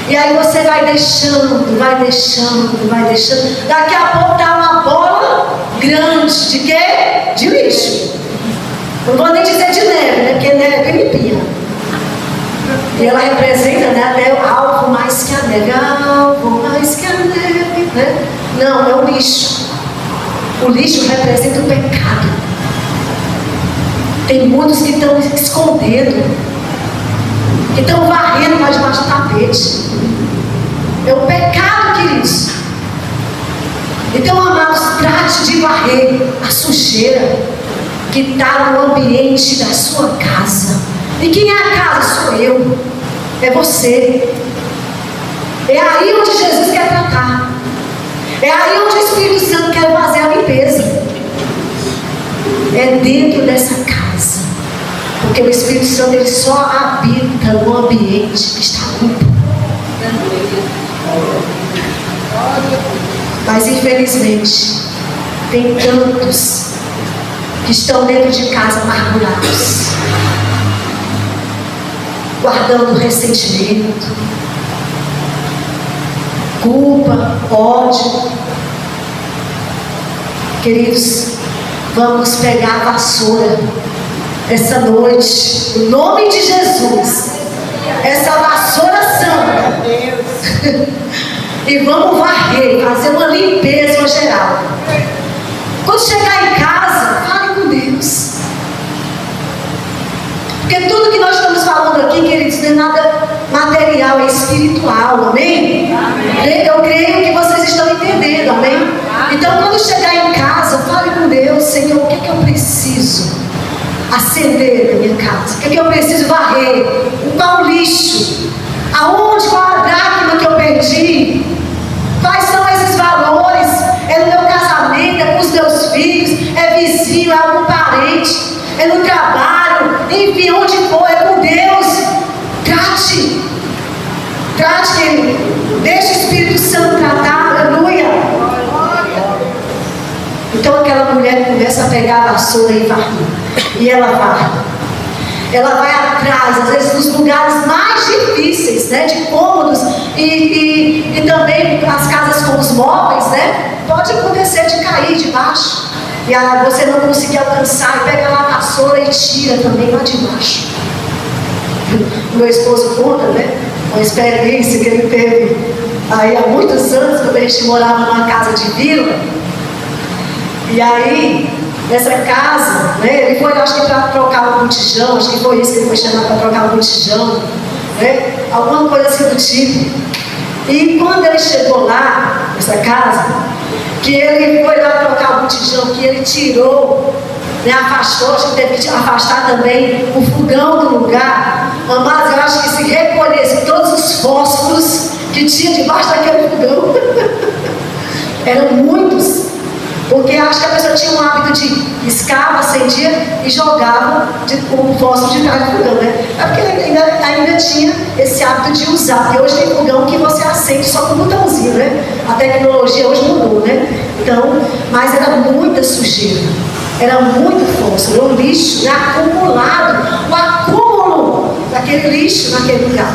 E aí você vai deixando, vai deixando, vai deixando. Daqui a pouco está uma bola grande. De quê? De lixo. Não vou nem dizer de neve, né? Porque neve é bem limpinha. E ela representa, né, até algo mais que a neve. Algo mais que a neve, né? Não, é o lixo. O lixo representa o pecado. Tem muitos que estão escondendo, que estão varrendo para debaixo do tapete. É o pecado, queridos. Então, amados, trate de varrer a sujeira que está no ambiente da sua casa. E quem é a casa? Sou eu. É você. É aí onde Jesus quer tratar. É aí onde o Espírito Santo quer fazer a limpeza. É dentro dessa casa. Porque o Espírito Santo, ele só habita no ambiente que está limpo. Mas infelizmente tem tantos que estão dentro de casa amargurados, guardando ressentimento, culpa, ódio. Queridos, vamos pegar a vassoura essa noite, em nome de Jesus, essa vassoura santa, e vamos varrer, fazer uma limpeza geral. Quando chegar em casa, fale com Deus. Porque tudo que nós estamos falando aqui, queridos, não é nada material, é espiritual, amém? Amém. Eu creio que vocês estão entendendo, amém? Então, quando chegar em casa, fale com Deus: Senhor, o que é que eu preciso acender na minha casa? O que é que eu preciso varrer? Qual o lixo? Aonde? Qual a dracma que eu perdi? Quais são esses valores? É no meu casamento, é com os meus filhos, é vizinho, é algum parente, é no trabalho, enfim, onde for, é com Deus. Trate, querido. Deixe o Espírito Santo tratar, aleluia. Então aquela mulher começa a pegar a vassoura e varrer. E ela varre. Ela vai atrás, às vezes, dos lugares mais difíceis, né? De cômodos. E também as casas com os móveis, né? Pode acontecer de cair debaixo. E você não conseguir alcançar. E pega lá a vassoura e tira também lá de baixo. Meu esposo conta, né? Uma experiência que ele teve aí há muitos anos, quando a gente morava numa casa de vila. E aí, nessa casa, né, ele foi, acho que para trocar o botijão, acho que foi isso que ele foi chamado para trocar o botijão, né? Alguma coisa assim do tipo. E quando ele chegou lá, nessa casa, que ele foi lá trocar o botijão, que ele tirou né, afastou, a gente teve que afastar também o fogão do lugar. Amados, eu acho que se recolhesse todos os fósforos que tinha debaixo daquele fogão, eram muitos, porque acho que a pessoa tinha um hábito de escava, acendia e jogava o fósforo de trás do fogão, né? É porque ainda tinha esse hábito de usar, porque hoje tem fogão que você acende só com um botãozinho, né? A tecnologia hoje mudou, né? Então, mas era muita sujeira, era muito fósforo, o lixo, né, acumulado, o acúmulo daquele lixo naquele lugar,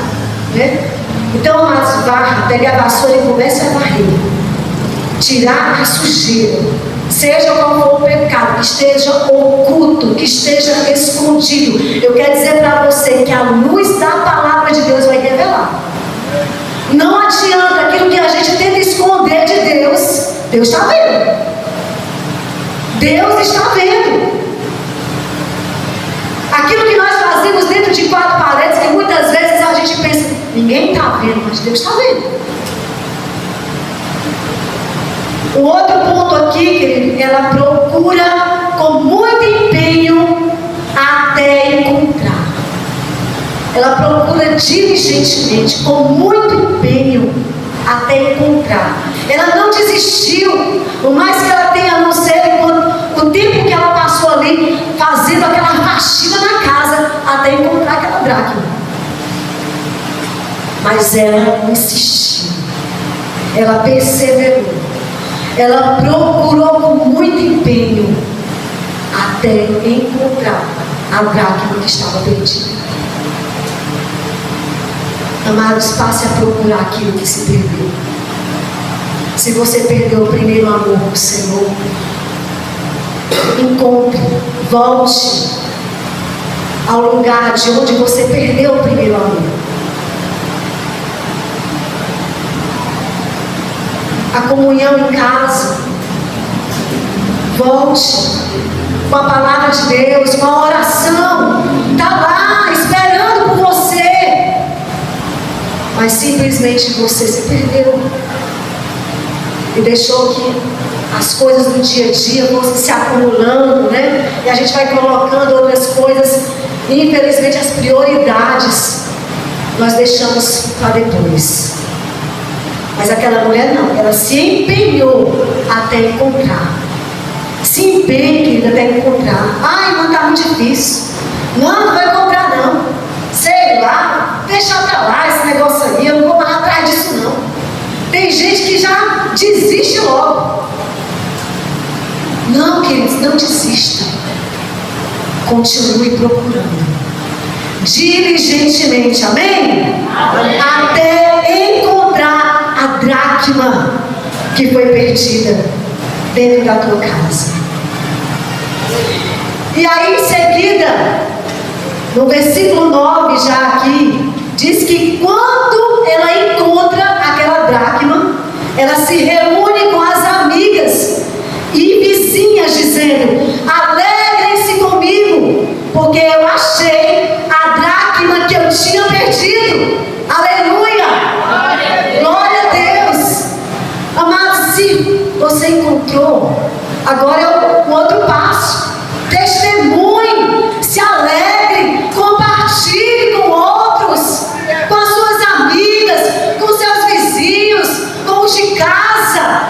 né? Então, mas varra, pegue a vassoura e comece a varrer, tirar a sujeira, seja qual for o pecado, que esteja oculto, que esteja escondido. Eu quero dizer para você que a luz da palavra de Deus vai revelar. Não adianta aquilo que a gente tenta esconder de Deus, Deus está vendo. Deus está vendo. Aquilo que nós fazemos dentro de quatro paredes, que muitas vezes a gente pensa, ninguém está vendo, mas Deus está vendo. O outro ponto aqui, querido, ela procura com muito empenho até encontrar. Ela procura diligentemente, com muito empenho até encontrar. Ela não desistiu, por mais que ela tenha, não sei, o tempo que ela passou ali fazendo aquela faxina na casa até encontrar aquela dracma. Mas ela insistiu, ela perseverou, ela procurou com muito empenho até encontrar a dracma que estava perdida. Amados, passe a procurar aquilo que se perdeu. Se você perdeu o primeiro amor com o Senhor, encontre, volte ao lugar de onde você perdeu o primeiro amor. A comunhão em casa, volte com a palavra de Deus, com a oração, está lá esperando por você, mas simplesmente você se perdeu e deixou que as coisas do dia a dia fossem se acumulando, né? E a gente vai colocando outras coisas, e infelizmente as prioridades nós deixamos para depois. Mas aquela mulher não, ela se empenhou até encontrar. Se empenhe, querida, até encontrar. Ai, não está muito difícil. Não vai encontrar não. Sei lá, deixa para lá esse negócio aí, eu não vou mais atrás disso não. Tem gente que já desiste logo. Não, queridos, não desista. Continue procurando. Diligentemente, amém? Amém. Até encontrar a dracma que foi perdida dentro da tua casa. E aí em seguida, no versículo 9 já aqui, diz que quando ela encontra aquela dracma, ela se reúne com as amigas e vizinhas dizendo, alegrem-se comigo, porque eu achei a dracma que eu tinha perdido. Aleluia! Glória a Deus! Amados, se você encontrou, agora é o outro passo. Testemunhe, se alegre, compartilhe com outros, com as suas amigas, com seus vizinhos, com os de casa.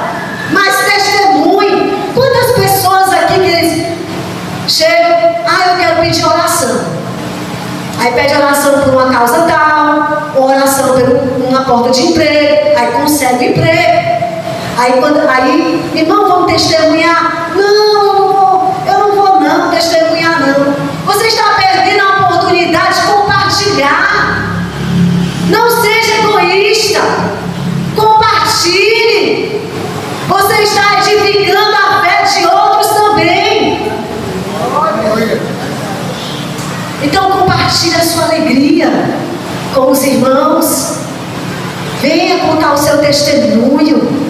Mas testemunhe. Quantas pessoas aqui que eles chegam, eu quero pedir oração. Aí pede oração por uma causa tal, oração por uma porta de emprego, aí consegue emprego. Aí, irmão, vamos testemunhar? Não, eu não vou testemunhar não. Você está perdendo a oportunidade de compartilhar. Não seja egoísta. Compartilhe. Você está edificando a fé de outros também. Então compartilhe a sua alegria com os irmãos. Venha contar o seu testemunho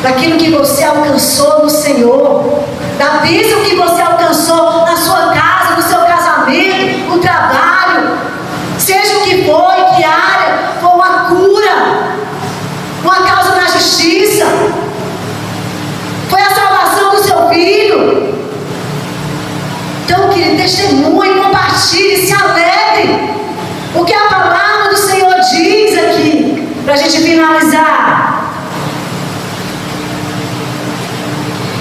daquilo que você alcançou no Senhor, da bênção que você alcançou na sua casa, no seu casamento, no trabalho, seja o que for, em que área, for uma cura, uma causa na justiça, foi a salvação do seu filho. antes de finalizar,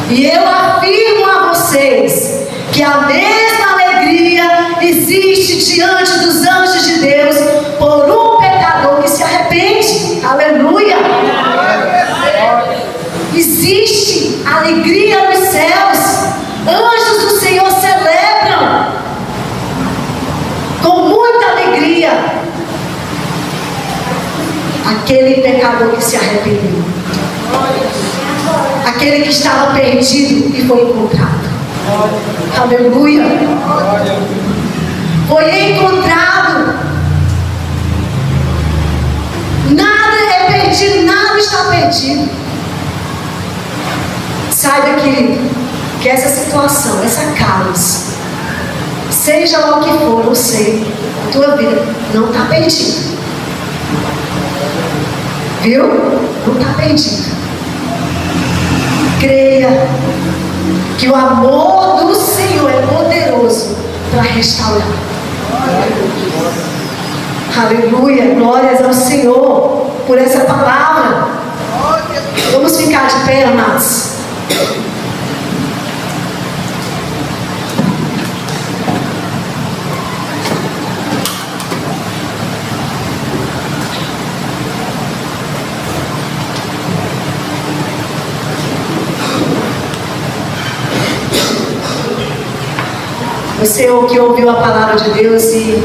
e eu afirmo a vocês que a mesma alegria existe diante dos anjos de Deus por um pecador que se arrepende. Aleluia! Existe alegria nos céus. Anjos do Senhor celebram com muita alegria aquele pecador que se arrependeu, aquele que estava perdido e foi encontrado. Aleluia! Foi encontrado. Nada é perdido, nada está perdido. Saiba, querido, que essa situação, essa causa, seja lá o que for, não sei, a tua vida não está perdida. Viu? Não está perdida. Creia que o amor do Senhor é poderoso para restaurar. Aleluia, glórias ao Senhor por essa palavra. Vamos ficar de pé, amados. Você que ouviu a palavra de Deus e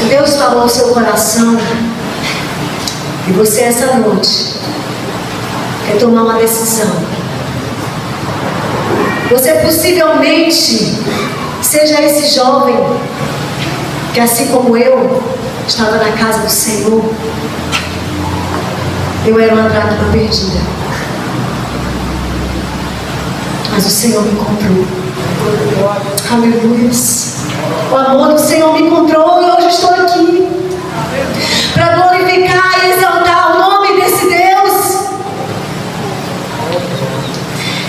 Deus falou ao seu coração, e você essa noite quer tomar uma decisão. Você possivelmente seja esse jovem que, assim como eu, estava na casa do Senhor. Eu era uma dracma perdida, mas o Senhor me encontrou. Aleluia. O amor do Senhor me encontrou e hoje estou aqui para glorificar e exaltar o nome desse Deus.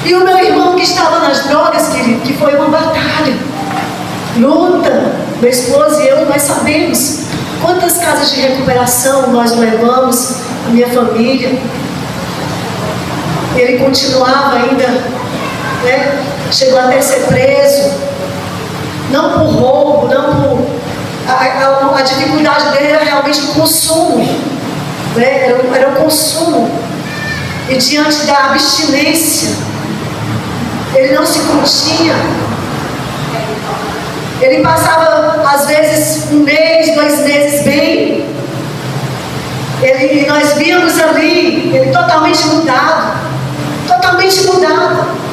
E o meu irmão que estava nas drogas, querido, que foi uma batalha, luta. Meu esposo e eu, nós sabemos quantas casas de recuperação nós levamos, a minha família. Ele continuava ainda, né? Chegou até ser preso, não por roubo, não por... A dificuldade dele era realmente o consumo, né? Era o consumo. E diante da abstinência, ele não se continha. Ele passava, às vezes, 1 mês, 2 meses bem. Nós víamos ali, ele totalmente mudado. Totalmente mudado.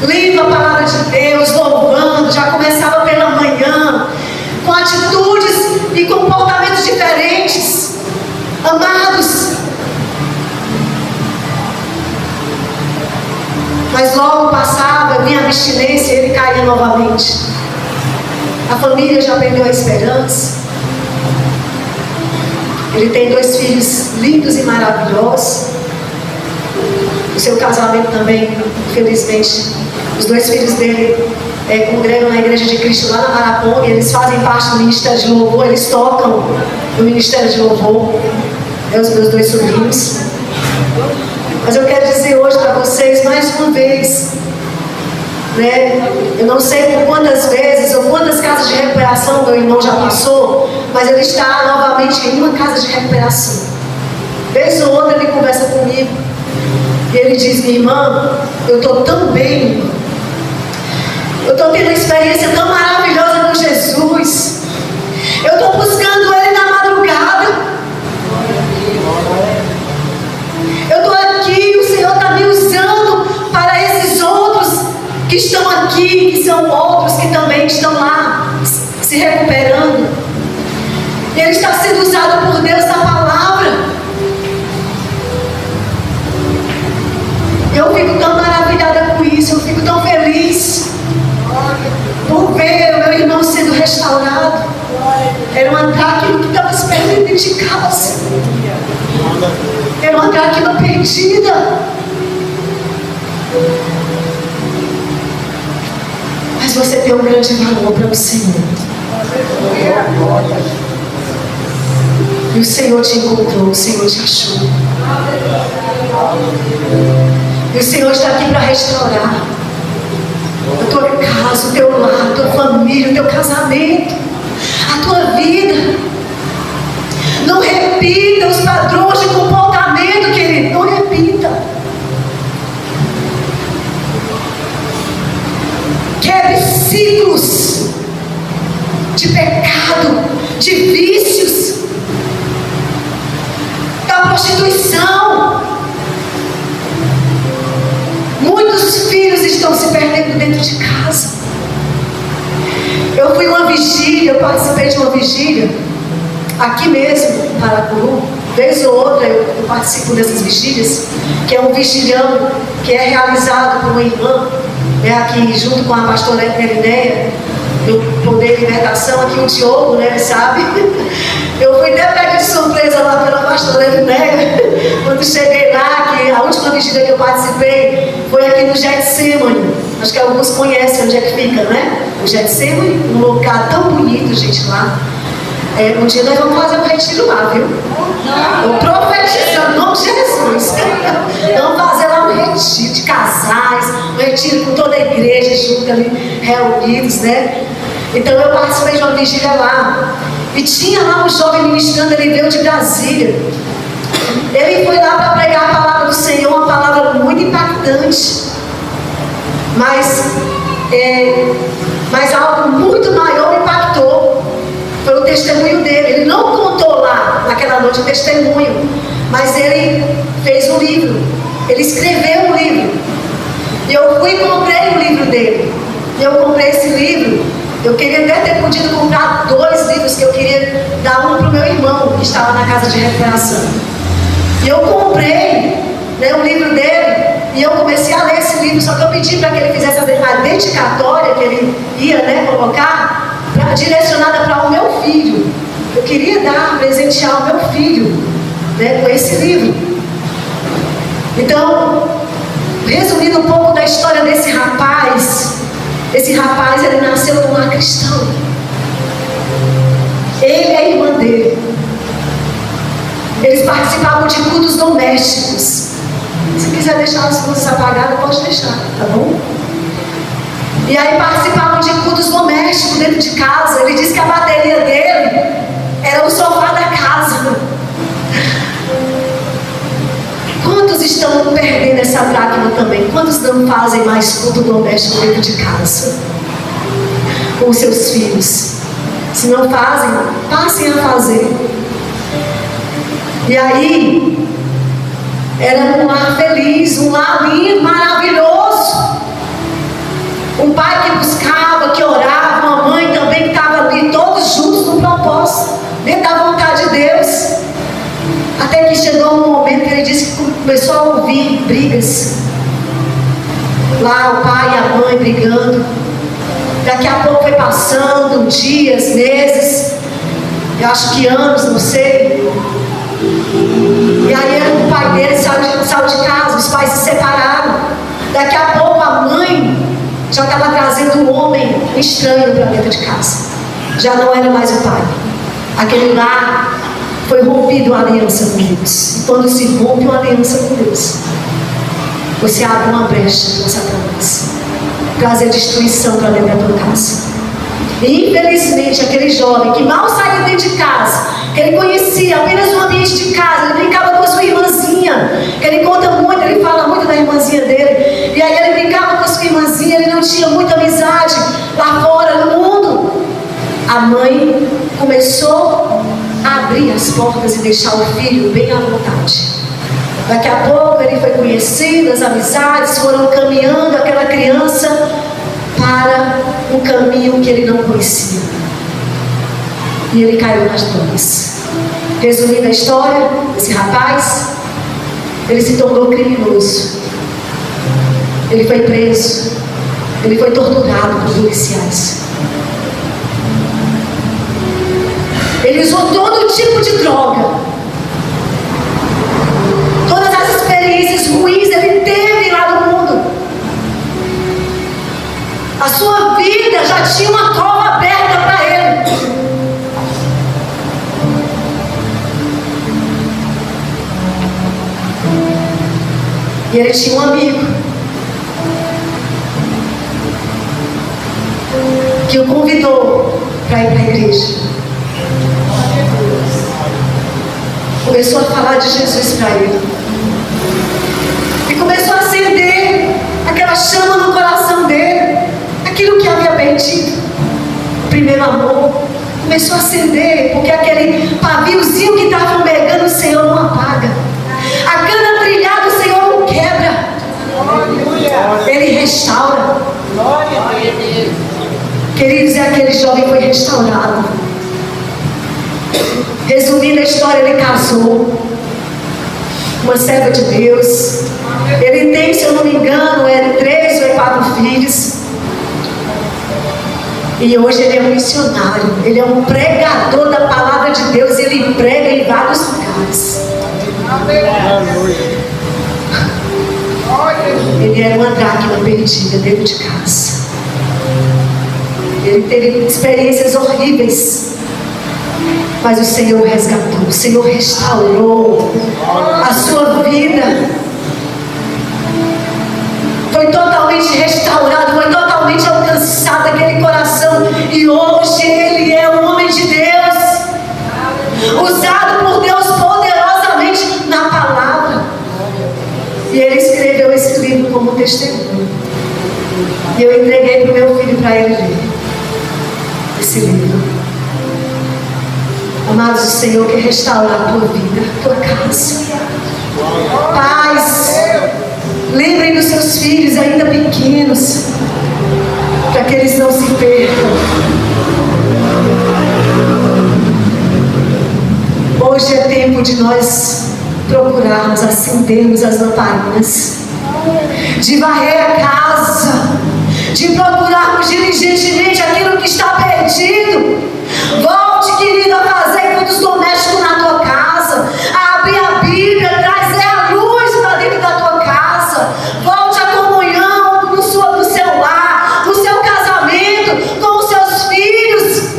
Lendo a palavra de Deus, louvando, já começava pela manhã, com atitudes e comportamentos diferentes. Amados, mas logo passava, vinha a abstinência e ele caía novamente. A família já perdeu a esperança. Ele tem 2 filhos lindos e maravilhosos. O seu casamento também, infelizmente, os 2 filhos dele congregam na Igreja de Cristo lá na Marapong. Eles fazem parte do Ministério de Louvor, eles tocam no Ministério de Louvor. Os meus 2 sobrinhos. Mas eu quero dizer hoje para vocês, mais uma vez, né? Eu não sei por quantas vezes ou quantas casas de recuperação meu irmão já passou, mas ele está novamente em uma casa de recuperação. Vez ou outra ele conversa comigo e ele diz: minha irmã, eu estou tão bem, eu estou tendo uma experiência tão maravilhosa com Jesus, eu estou buscando Ele na madrugada, eu estou aqui, o Senhor está me usando para esses outros que estão aqui, que são outros que também estão lá se recuperando. E Ele está sendo usado por Deus na palavra. Eu fico tão maravilhada com isso, eu fico tão feliz por ver o meu irmão sendo restaurado. Era uma dracma que estava se perdendo dentro de casa. Era uma dracma perdida. Mas você tem um grande valor para o Senhor. E o Senhor te encontrou, o Senhor te achou. E o Senhor está aqui para restaurar a tua casa, o teu lar, a tua família, o teu casamento, a tua vida. Não repita os padrões de comportamento, querido. Não repita. Quebre ciclos de pecado, de vícios, da prostituição. Muitos filhos estão se perdendo dentro de casa. Eu fui uma vigília, eu participei de uma vigília aqui mesmo, em Paracuru. Vez ou outra eu participo dessas vigílias, que é um vigilhão que é realizado por uma irmã, aqui junto com a pastora Erineia, do Poder de Libertação, aqui o Diogo, sabe? Eu fui até pega de surpresa lá pela pastora Erineia, quando cheguei lá, que a última vigília que eu participei foi aqui no Getsemane. Acho que alguns conhecem onde é que fica, né? O Getsemane, um lugar tão bonito, gente, lá. Um dia nós vamos fazer um retiro lá, viu? Eu profetizando em nome de Jesus. Vamos fazer lá um retiro de casais, um retiro com toda a igreja junto ali, reunidos, Então eu participei de uma vigília lá. E tinha lá um jovem ministrando, ele veio de Brasília. Ele foi lá para pregar a palavra do Senhor, uma palavra muito impactante. Mas algo muito maior impactou. Foi o testemunho dele. Ele não contou lá naquela noite o testemunho, mas ele fez um livro. Ele escreveu um livro. E eu fui e comprei o livro dele. E eu comprei esse livro. Eu queria até ter podido comprar 2 livros, que eu queria dar um para o meu irmão, que estava na casa de recuperação. E eu comprei o livro dele. E eu comecei a ler esse livro. Só que eu pedi para que ele fizesse a dedicatória que ele ia colocar, direcionada para o meu filho. Eu queria presentear o meu filho com esse livro. Então, resumindo um pouco da história desse rapaz, ele nasceu como um cristão. Ele e a irmã dele, eles participavam de cultos domésticos. Se quiser deixar as luzes apagadas, pode deixar, tá bom? E aí participavam de cultos domésticos dentro de casa. Ele disse que a bateria dele era o sofá da casa. Quantos estão perdendo essa dracma também? Quantos não fazem mais culto doméstico dentro de casa com os seus filhos? Se não fazem, passem a fazer. E aí era um lar feliz, um lar lindo, maravilhoso. Um pai que buscava, que orava, uma mãe também que estava ali, todos juntos no propósito, dentro da vontade de Deus. Até que chegou um momento que ele disse que começou a ouvir brigas. Lá o pai e a mãe brigando. Daqui a pouco foi passando dias, meses, eu acho que anos, não sei. E aí o pai dele saiu de casa, os pais se separaram. Daqui a pouco a mãe já estava trazendo um homem estranho para dentro de casa. Já não era mais o pai. Aquele lar foi rompido a aliança com Deus. E quando se rompe uma aliança com Deus, você abre uma brecha para Satanás trazer destruição para dentro da tua casa. E infelizmente aquele jovem que mal saiu dentro de casa, que ele conhecia apenas o ambiente de casa, ele brincava com a sua irmãzinha, que ele conta muito, ele fala muito da irmãzinha dele. E aí ele brincava com a sua irmãzinha, ele não tinha muita amizade lá fora no mundo. A mãe começou a abrir as portas e deixar o filho bem à vontade. Daqui a pouco ele foi conhecendo, as amizades foram caminhando aquela criança para um caminho que ele não conhecia. E ele caiu nas drogas. Resumindo a história, esse rapaz, ele se tornou criminoso. Ele foi preso. Ele foi torturado por policiais. Ele usou todo tipo de droga. Todas as experiências ruins ele teve lá no mundo. A sua vida já tinha uma cova aberta para ele. E ele tinha um amigo que o convidou para ir para a igreja. Começou a falar de Jesus para ele. E começou a acender aquela chama no coração dele. Aquilo que havia perdido, o primeiro amor, começou a acender, porque aquele paviozinho que estava fumegando, o Senhor não apaga. A cana trilhada, o Senhor não quebra. Ele restaura. Queridos, aquele jovem foi restaurado. Resumindo a história, ele casou com uma serva de Deus. Ele tem, se eu não me engano, 3 ou 4 filhos. E hoje ele é um missionário. Ele é um pregador da palavra de Deus. Ele prega em vários lugares. Ele era uma dracma perdida dentro de casa. Ele teve experiências horríveis, mas o Senhor resgatou, o Senhor restaurou a sua vida. Foi totalmente restaurado, foi totalmente alcançado aquele coração. E hoje ele é um homem de Deus, usado por Deus poderosamente na palavra. E ele escreveu esse livro como testemunho. E eu entreguei para o meu filho para ele ler esse livro. Amados, o Senhor quer restaurar a tua vida, a tua casa. Pais, lembrem dos seus filhos ainda pequenos, para que eles não se percam. Hoje é tempo de nós procurarmos, acendermos as lamparinas, de varrer a casa, de procurarmos diligentemente aquilo que está perdido. Volte, querido, a fazer cultos domésticos na tua casa, a abrir a Bíblia, trazer a luz para dentro da tua casa. Volte à comunhão no seu lar, no seu casamento, com os seus filhos.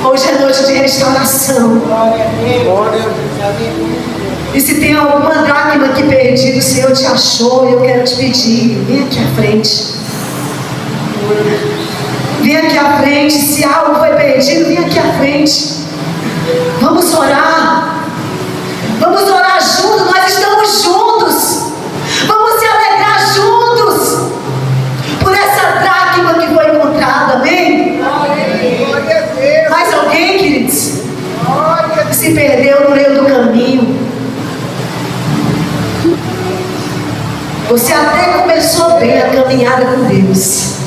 Hoje é noite de restauração. E se tem alguma dracma aqui perdida, o Senhor te achou, e eu quero te pedir, vem aqui à frente. Vem aqui à frente. Se algo foi perdido, vem aqui à frente. Vamos orar. Vamos orar juntos. Nós estamos juntos. Vamos se alegrar juntos por essa dracma que foi encontrada. Amém? Mais alguém, queridos? Que se perdeu no meio do caminho. Você até começou bem a caminhada com Deus.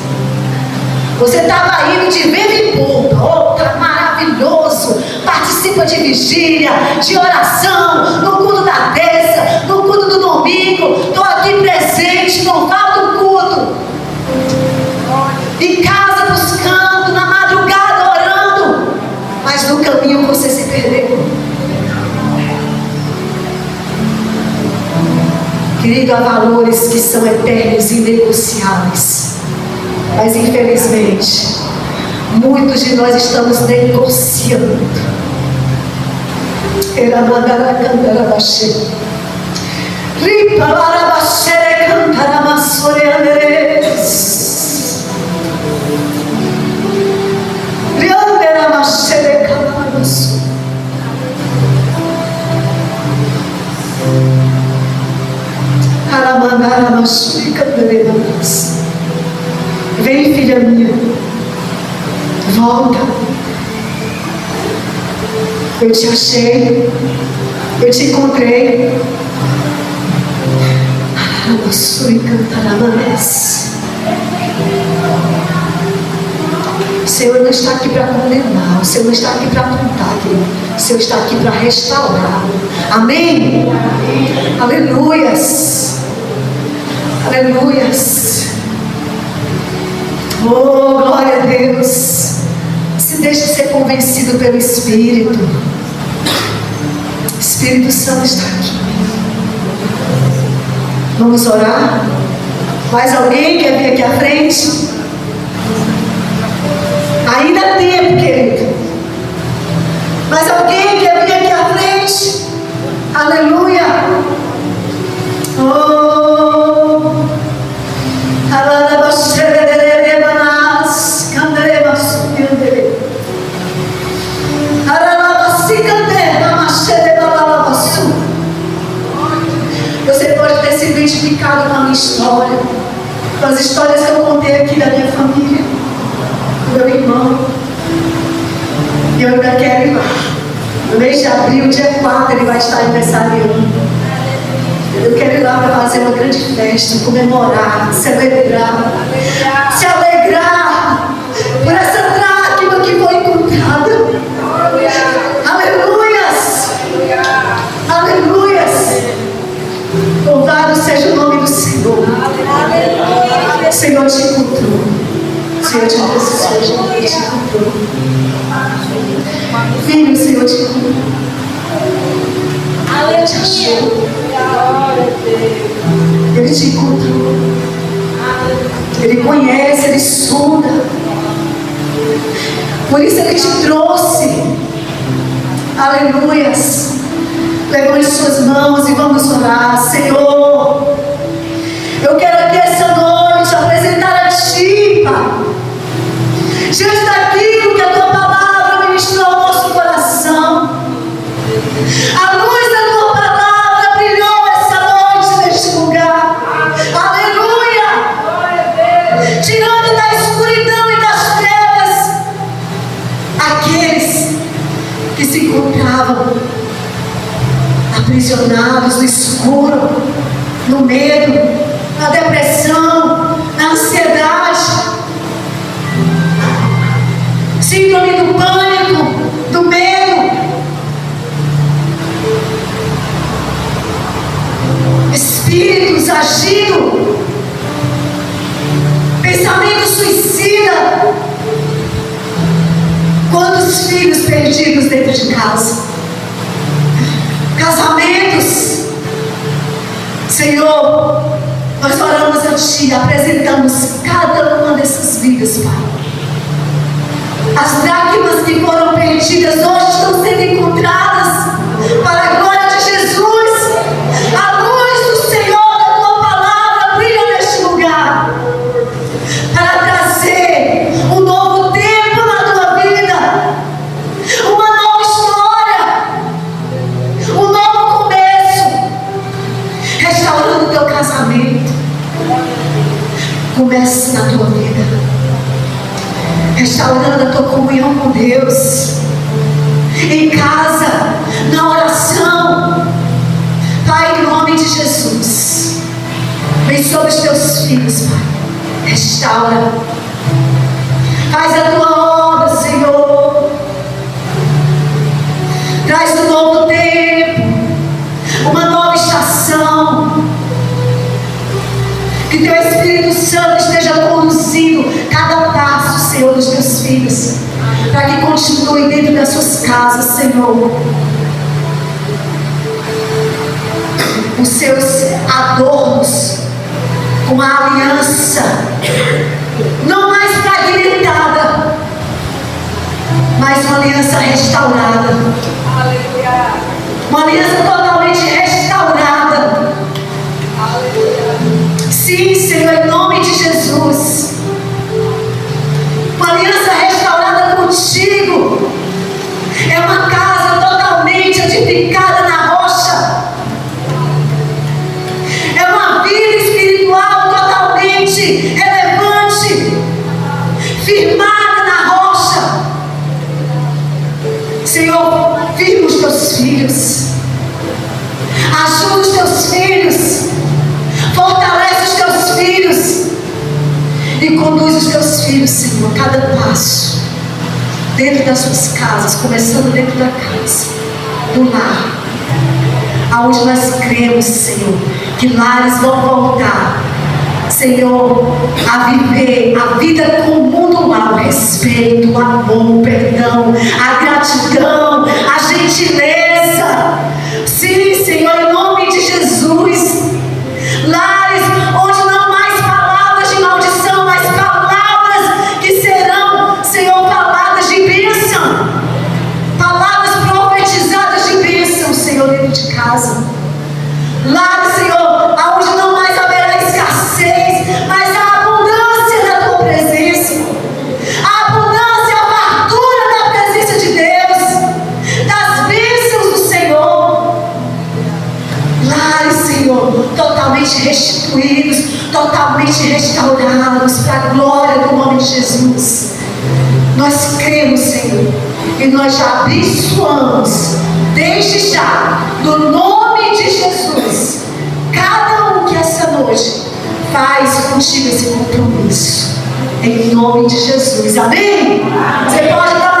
Você estava indo de vez em quando, tá maravilhoso, participa de vigília, de oração, no culto da terça, no culto do domingo, estou aqui presente, não falta o culto. Em casa buscando, na madrugada orando, mas no caminho você se perdeu. Querido, há valores que são eternos e inegociáveis. Mas infelizmente, muitos de nós estamos negociando. Vem, filha minha, volta. Eu te achei, eu te encontrei. O Senhor não está aqui para condenar, o Senhor não está aqui para apontar, querido. O Senhor está aqui para restaurar. Amém? Aleluias. Aleluias. Oh, glória a Deus. Se deixe ser convencido pelo Espírito. O Espírito Santo está aqui. Vamos orar? Mais alguém quer vir aqui à frente? Ainda há tempo, querido. Mais alguém quer vir aqui à frente? Aleluia. Oh, você pode ter se identificado com a minha história, com as histórias que eu contei aqui da minha família, do meu irmão. E eu ainda quero ir lá. No mês de abril, dia 4, ele vai estar aniversariando. Eu quero ir lá para fazer uma grande festa, comemorar, celebrar, se alegrar por essa dracma que foi encontrada. Aleluias! Aleluias! Louvado seja o nome do Senhor. O Senhor te encontrou. O Senhor te abençoou. Ele te encontrou. Filho, o Senhor te encontrou. Ele te achou. Ele te encontrou. Ele conhece, ele sonda. Por isso ele te trouxe. Aleluias. Levante suas mãos e vamos orar. Senhor, eu quero aqui essa noite apresentar a Ti, Pai, diante daquilo que a Tua palavra ministrou ao nosso coração. A luz da Tua palavra brilhou essa noite neste lugar. Aleluia! Tirando da escuridão e das trevas aqueles que se encontravam aprisionados no escuro, no medo, na depressão, na ansiedade, síndrome do pânico, do medo, espíritos agindo, pensamento suicida. Quantos filhos perdidos dentro de casa, casamentos. Senhor, nós oramos a Ti, apresentamos cada uma dessas vidas, Pai. As dracmas que foram perdidas hoje estão sendo encontradas para a glória de Jesus. A luz do Senhor da Tua palavra brilha neste lugar para trazer um novo tempo na tua vida, uma nova história, um novo começo, restaurando o teu casamento. Comece na tua vida, restaurando a tua comunhão com Deus, em casa, na oração. Pai, em nome de Jesus, vem sobre os teus filhos, Pai, restaura, faz a tua obra, Senhor, traz um novo tempo, uma nova estação. Que teu Espírito Santo esteja conduzindo cada passo, Senhor, dos teus filhos, para que continue dentro das suas casas, Senhor, os seus adornos com a aliança não mais fragmentada, mas uma aliança restaurada, uma aliança totalmente restaurada. Sim, Senhor, em nome de Jesus, uma aliança restaurada contigo. É uma casa totalmente edificada na rocha, é uma vida espiritual totalmente relevante, firmada na rocha. Senhor, firma os teus filhos, ajuda os teus filhos, fortalece os teus filhos e conduz os teus filhos, Senhor, cada passo dentro das suas casas, começando dentro da casa, do lar, aonde nós cremos, Senhor, que lares vão voltar, Senhor, a viver a vida comum do lar, o respeito, o amor, o perdão, a gratidão, a gentileza. Sim, Senhor, em nome de Jesus, lares onde não mais palavras de maldição, mas palavras que serão, Senhor, palavras de bênção, palavras profetizadas de bênção, Senhor, dentro de casa. Lares, Senhor, foram totalmente restituídos, totalmente restaurados para a glória do nome de Jesus. Nós cremos, Senhor, e nós já abençoamos, desde já, no nome de Jesus, cada um que essa noite faz contigo esse compromisso, em nome de Jesus, amém? Você pode dar